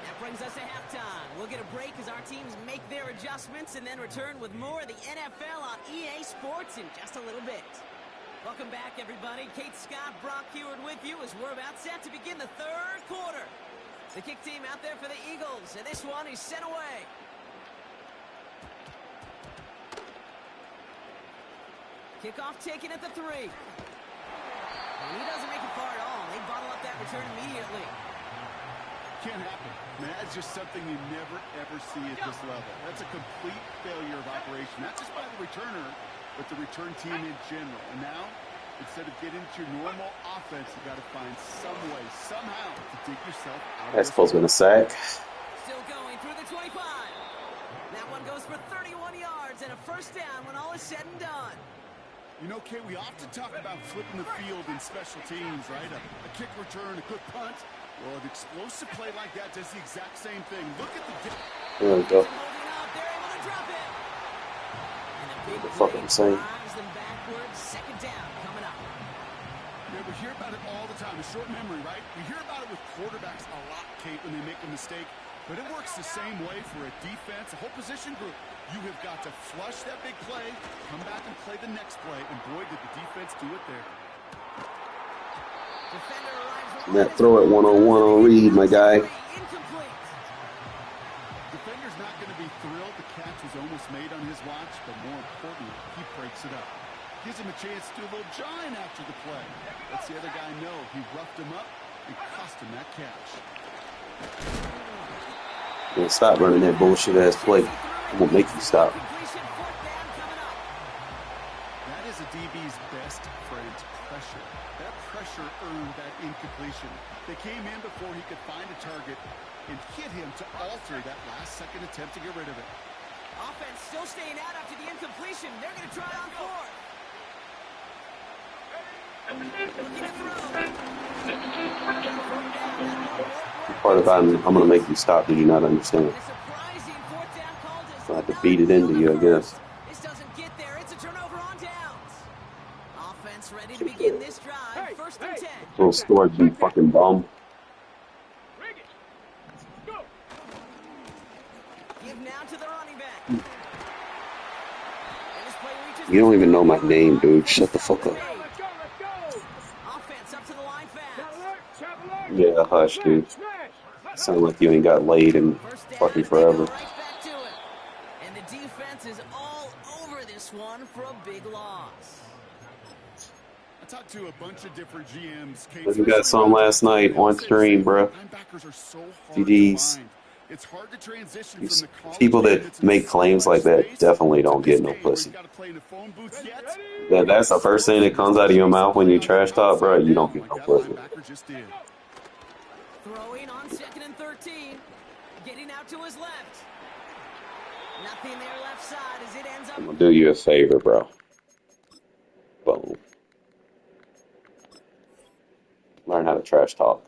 That brings us to halftime. We'll get a break as our teams make their adjustments and then return with more of the NFL on EA Sports in just a little bit. Welcome back, everybody. Kate Scott, Brock Heward with you as we're about set to begin the third quarter. The kick team out there for the Eagles, and this one is sent away. Kickoff taken at the 3. And he doesn't make it far at all. They bottle up that return immediately. Can't happen. I mean, that's just something you never, ever see at this level. That's a complete failure of operation, not just by the returner, but the return team in general. And now, instead of getting to your normal offense, you got to find some way, somehow, to dig yourself out of That's supposed to be a sack. Still going through the 25. That one goes for 31 yards and a first down when all is said and done. You know, Kay, we often talk about flipping the field in special teams, right? A kick return, a good punt. Well, an explosive play like that does the exact same thing. Look at the... There we go. Holding up, they're able to drop it. And a big What the fuck play I'm saying? drives them backwards. Second down coming up. Yeah, we hear about it all the time. A short memory, right? We hear about it with quarterbacks a lot, Kate, when they make a mistake. But it works the same way for a defense, a whole position group. You have got to flush that big play, come back and play the next play, and boy, did the defense do it there. Defender arrives That throw it one-on-one on Reed, my guy. incomplete. Defender's not going to be thrilled the catch was almost made on his watch, but more importantly, he breaks it up. Gives him a chance to do a little jawing after the play. Lets the other guy know he roughed him up and cost him that catch. Yeah, stop running that bullshit-ass play. I'm going to make you stop. Completion, fourth down coming up. That is a DB's best friend, pressure. That pressure earned that incompletion. They came in before he could find a target and hit him to alter that last-second attempt to get rid of it. Offense still staying out after the incompletion. They're going to try it on fourth. Looking to throw. Part about I'm going to make you stop. Did you not understand? And a surprising fourth down call does I have to not beat it into yield you, a I guess. first. This doesn't get there. It's a turnover on downs. Offense ready to begin this drive. First and 10. Little storage, you fucking bum. Bring it. Go. Give now to the running back. And this play reaches You don't even know my name, dude. Shut the fuck up. Let's go. Let's go. offense up to the line fast. Yeah, hush, dude. Sound like you ain't got laid in First down, fucking they go forever. right back to it. And the defense is all over this one for a big loss. I talked to a bunch of different GMs. We got some last night on stream, bro. Linebackers are so hard GGs. to find. It's hard to transition These from the college people game that that's in make claims like specialized that space definitely to don't this get no game where pussy. you gotta play in a phone booth yet. That's the first thing that comes out of your mouth when you trash talk, bro. You don't get no Like that pussy. linebacker just did. Throwing on 2nd and 13. Getting out to his left. Nothing there left side as it ends up. I'm gonna do you a favor, bro. Boom. Learn how to trash talk.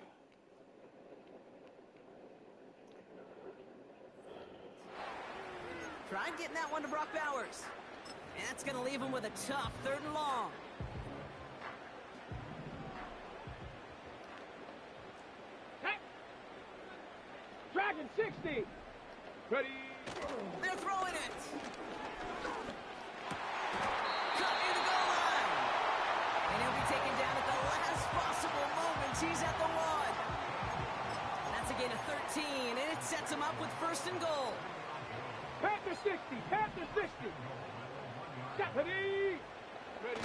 Try getting that one to Brock Bowers. And that's going to leave him with a tough 3rd and long. Dragon 60. Ready. They're throwing it. Cut near the goal line. And he'll be taken down at the last possible moment. He's at the 1. That's a gain of 13, and it sets him up with 1st and goal. Panther 60. Panther 60. Ready. Ready.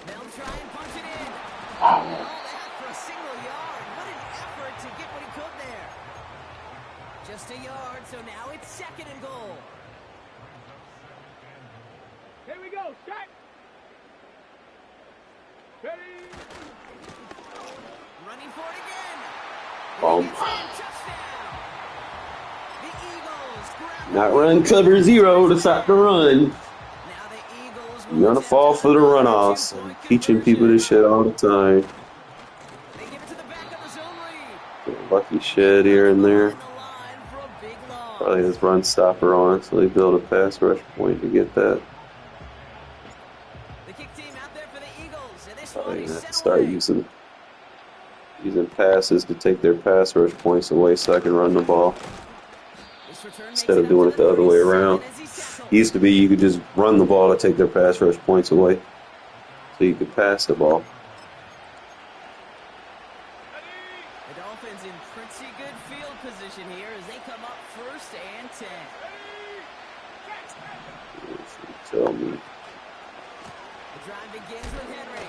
They'll try and punch it in. All that for a single yard. What an effort to get what he could there. Just a yard, so now it's 2nd and goal. Here we go. Set. Ready. Running for it again. Boom. Touchdown. The Eagles grab Not run cover 0 to stop the run. Now the Eagles You're gonna fall for the runoffs. I'm teaching people this shit all the time. They give it to the back of the zone lead. Lucky shit here and there. The line for a big loss. Probably his run stopper on, so they build a pass rush point to get that. The kick team out there for the Eagles, and this Probably one is gonna have set to start away. using passes to take their pass rush points away so I can run the ball This return makes instead of up doing to it the other way 37 around. as he's tackled. It used to be you could just run the ball to take their pass rush points away so you could pass the ball. The Dolphins in pretty good field position here as they come up 1st and 10. Tell me. The drive begins with Henry.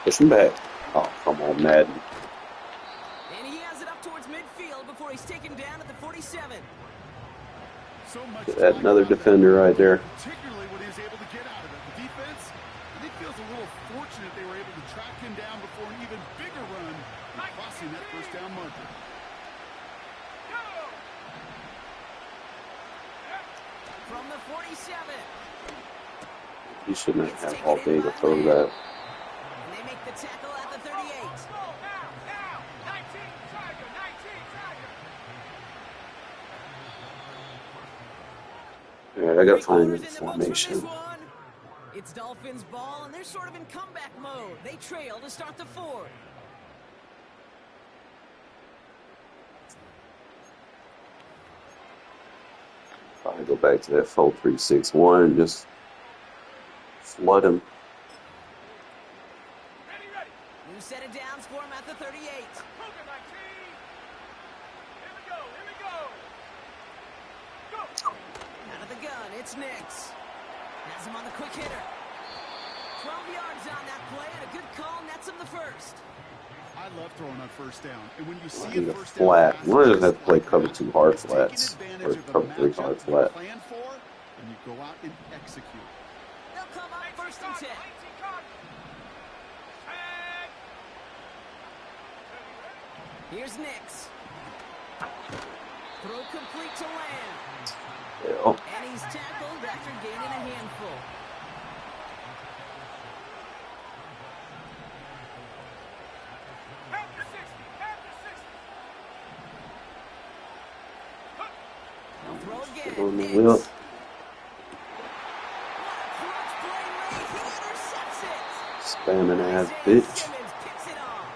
Push him back. Oh, come on, Madden. And he has it up towards midfield before he's taken down at the 47. So much That's another defender right there. particularly what he was able to get out of it. The defense, I think, feels a little fortunate they were able to track him down before an even bigger run and crossing that 1st down marker. From the 47. He shouldn't have all day to throw that. And they make the tackle at the 38. Now. 19. Tiger. 19. Tiger. Alright, I gotta find the Three-quarters in the books for this formation. one. It's Dolphins ball, and they're sort of in comeback mode. They trail to start the 4th. Probably go back to that 4-3-6-1 and just flood him. Ready. New set of downs for him at the 38. Hogan 19. Here we go. Go. Out of the gun, it's Nix. Has him on the quick hitter. 12 yards on that play, and a good call nets him the 1st. I love throwing on 1st down. And when you see I need a a 1st down flat. pass, One of them have to play it's cover 2 hard taking flats. advantage Or of the cover 3 matchup hard you flat. plan for, and you go out and execute. They'll come up 1st and 10. Here's Nix. Throw complete to Lamb. Yeah. And he's tackled after gaining a handful. They'll throw again. On the Nix. wheel. What a clutch play late. He intercepts it. Spamming ass Isaiah bitch. Simmons picks it off.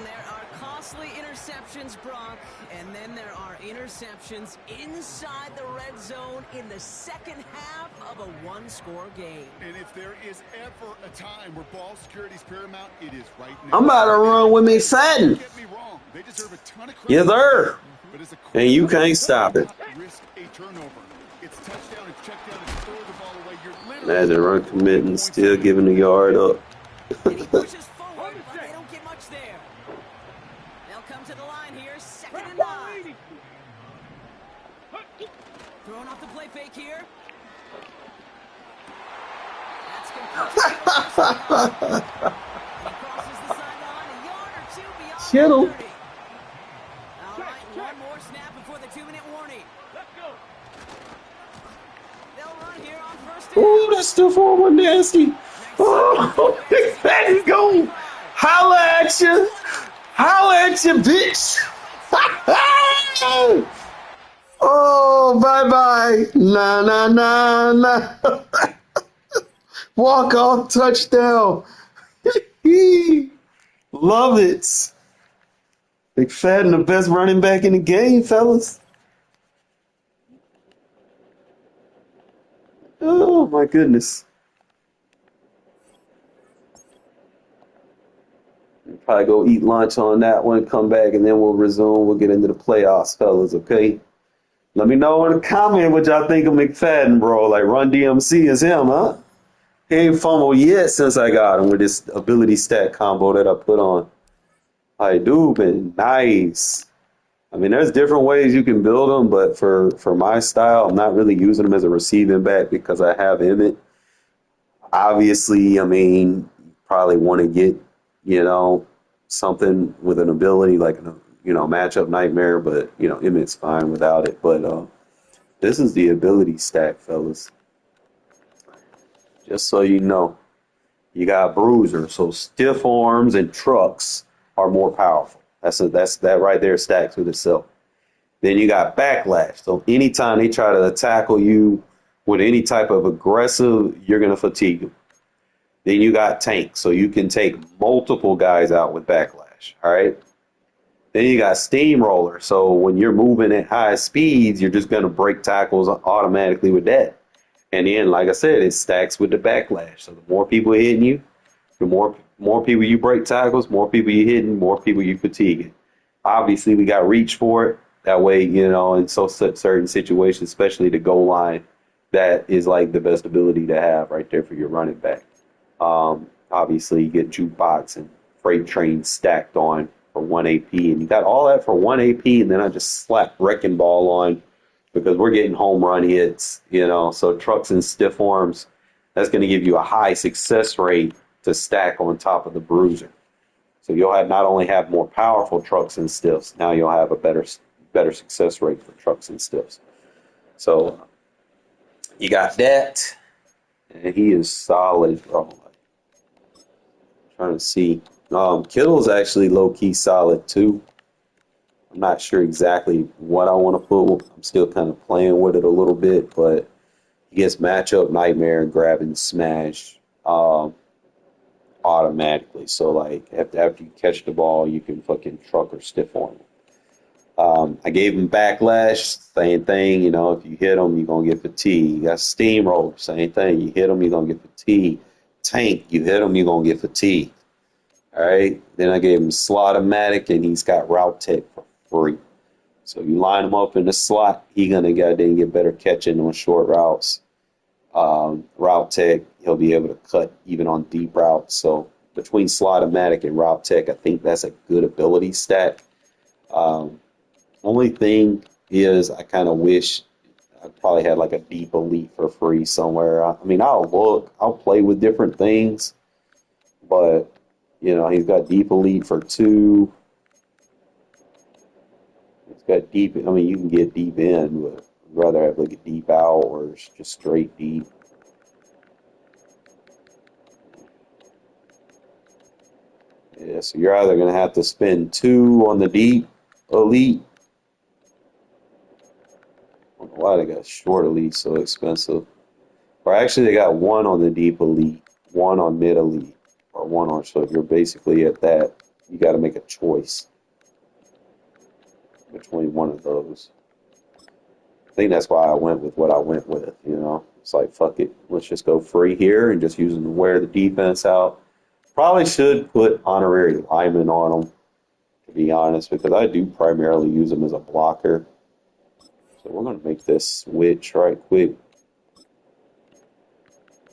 There are costly interceptions, Brock, and then there are interceptions inside the red zone in the 2nd half of a 1-score game. And if there is ever a time where ball security is paramount, it is right now. I'm about to run with McFadden. Don't get me wrong. They deserve a ton of credit. Yes, sir. But as a And you can't stop it. risk a turnover. It's touchdown and check down and throw the ball away. You're literally Imagine run committing, still giving the yard up. And he pushes forward, but they don't get much there. They'll come to the line here, 2nd and 9. Throwing off the play fake here. That's complete. He crosses the sideline, a yard Kittle. All right, one more snap before the 2-minute warning. Let's go. They'll run here on first down. Ooh, that stiff arm was nasty. Oh, McFadden's going. Holla at you. Holla at you, bitch. Oh, bye-bye. Nah, nah, nah, nah. Walk-off touchdown. Love it. McFadden, the best running back in the game, fellas. Oh, my goodness. Probably go eat lunch on that one, come back, and then we'll resume. We'll get into the playoffs, fellas, okay? Let me know in the comment what y'all think of McFadden, bro. Like, Run DMC is him, huh? He ain't fumbled yet since I got him with this ability stat combo that I put on. I do, man. Nice. I mean, there's different ways you can build them, but for my style, I'm not really using them as a receiving back because I have Emmett. Obviously, I mean, you probably want to get, something with an ability like, matchup nightmare, but, Emmett's fine without it. But this is the ability stack, fellas. Just so you know, you got bruiser, so stiff arms and trucks are more powerful. That right there stacks with itself. Then you got backlash. So anytime they try to tackle you with any type of aggressive, you're gonna fatigue them. Then you got tank, so you can take multiple guys out with backlash. All right. Then you got steamroller, so when you're moving at high speeds, you're just gonna break tackles automatically with that. And then, like I said, it stacks with the backlash. So the more people hitting you, the more people you break tackles, more people you hitting, more people you fatiguing. Obviously, we got reach for it. That way, in certain situations, especially the goal line, that is like the best ability to have right there for your running back. Obviously, you get jukebox and freight train stacked on for 1 AP, and you got all that for 1 AP, and then I just slap wrecking ball on because we're getting home run hits, so trucks and stiff arms, that's going to give you a high success rate to stack on top of the bruiser. So you'll not only have more powerful trucks and stiffs, now you'll have a better success rate for trucks and stiffs. So you got that, and he is solid, bro. Trying to see. Kittle's actually low-key solid, too. I'm not sure exactly what I want to put. I'm still kind of playing with it a little bit, but he gets matchup nightmare and grab and smash automatically. So, like, after you catch the ball, you can fucking truck or stiff on him. I gave him backlash, same thing. If you hit him, you're going to get fatigued. You got steamroller, same thing. You hit him, you're going to get fatigued. Tank, you hit him, you're going to get fatigued. All right. Then I gave him Slot-O-Matic, and he's got Route Tech for free. So you line him up in the slot, he's going to get better catching on short routes. Route Tech, he'll be able to cut even on deep routes. So between Slot-O-Matic and Route Tech, I think that's a good ability stack. Only thing is I kind of wish I probably had like a deep elite for free somewhere. I mean, I'll play with different things, but he's got deep elite for 2. He's got deep. I mean, you can get deep in, but I'd rather have like a deep out or just straight deep. Yeah, so you're either going to have to spend 2 on the deep elite. I don't know why they got short elite so expensive. Or actually, they got 1 on the deep elite, 1 on mid elite, or 1 on. So if you're basically at that, you got to make a choice between one of those. I think that's why I went with what I went with. It's like, fuck it, let's just go free here and just use them to wear the defense out. Probably should put honorary lineman on them, to be honest, because I do primarily use them as a blocker. So we're going to make this switch right quick.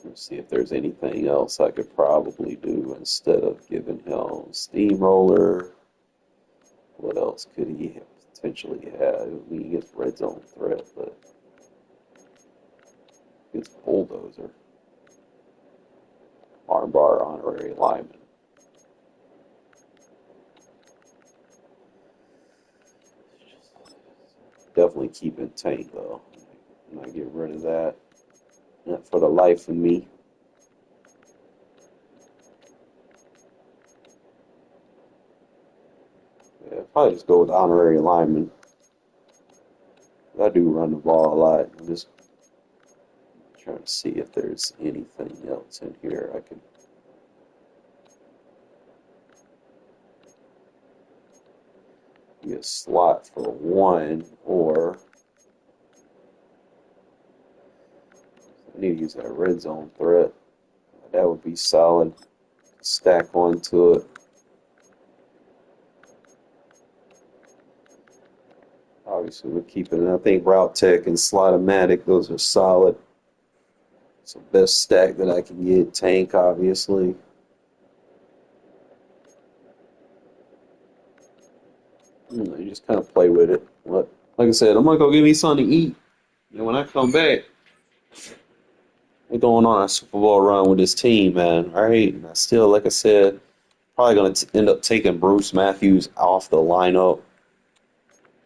Let's see if there's anything else I could probably do instead of giving him steamroller. What else could he potentially have? I mean, he gets red zone threat, but he gets bulldozer. Armbar honorary lineman. definitely keeping Tank, though. I'm not getting rid of that. Not for the life of me. Yeah, probably just go with honorary lineman. I do run the ball a lot. I'm just trying to see if there's anything else in here I can. Be a slot for one, or I need to use that red zone threat. That would be solid. Stack onto it. Obviously, we're keeping it. I think Route Tech and Slot-O-Matic, those are solid. It's the best stack that I can get. Tank, obviously. You just kind of play with it. But like I said, I'm going to go get me something to eat. And when I come back, we're going on a Super Bowl run with this team, man. All right. And I still, like I said, probably going to end up taking Bruce Matthews off the lineup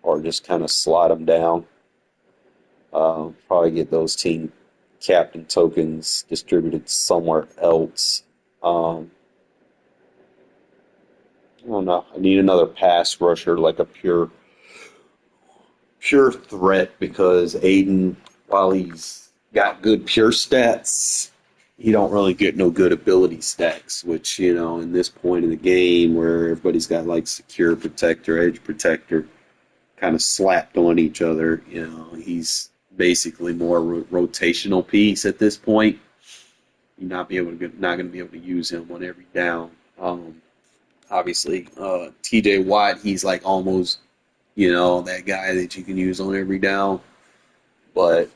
or just kind of slide him down. Probably get those team captain tokens distributed somewhere else. I don't know. I need another pass rusher, like a pure threat, because Aiden, while he's got good pure stats, he don't really get no good ability stacks, which, you know, in this point in the game where everybody's got like secure protector, edge protector, kind of slapped on each other, you know, he's basically more rotational piece at this point. You're not going to be able to use him on every down. Obviously, TJ Watt, he's like almost, you know, that guy that you can use on every down. But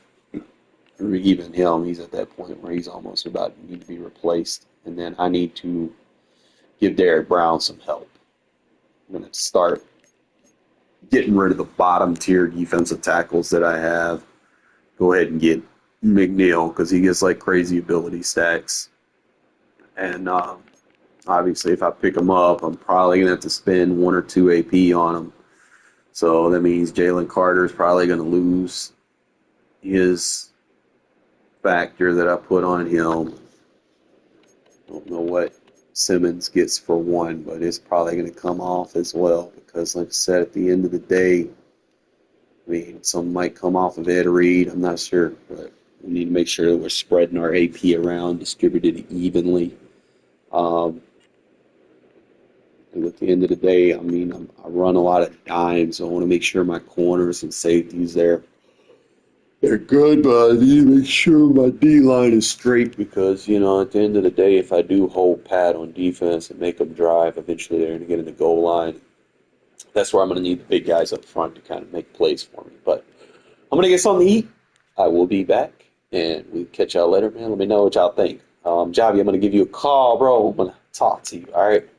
even him, he's at that point where he's almost about to need to be replaced. And then I need to give Derek Brown some help. I'm going to start getting rid of the bottom tier defensive tackles that I have. Go ahead and get McNeil because he gets like crazy ability stacks. And obviously, if I pick him up, I'm probably going to have to spend 1 or 2 AP on him. So that means Jalen Carter is probably going to lose his factor that I put on him. I don't know what Simmons gets for 1, but it's probably going to come off as well because, like I said, at the end of the day, I mean, some might come off of Ed Reed. I'm not sure, but we need to make sure that we're spreading our AP around, distributed evenly. And at the end of the day, I mean, I run a lot of dimes, so I want to make sure my corners and safeties there. They're good, but I need to make sure my D-line is straight because, you know, at the end of the day, if I do hold pat on defense and make them drive, eventually they're going to get in the goal line. That's where I'm going to need the big guys up front to kind of make plays for me. But I'm going to get something to eat. I will be back, and we'll catch y'all later, man. Let me know what y'all think. Javi, I'm going to give you a call, bro. I'm going to talk to you, all right?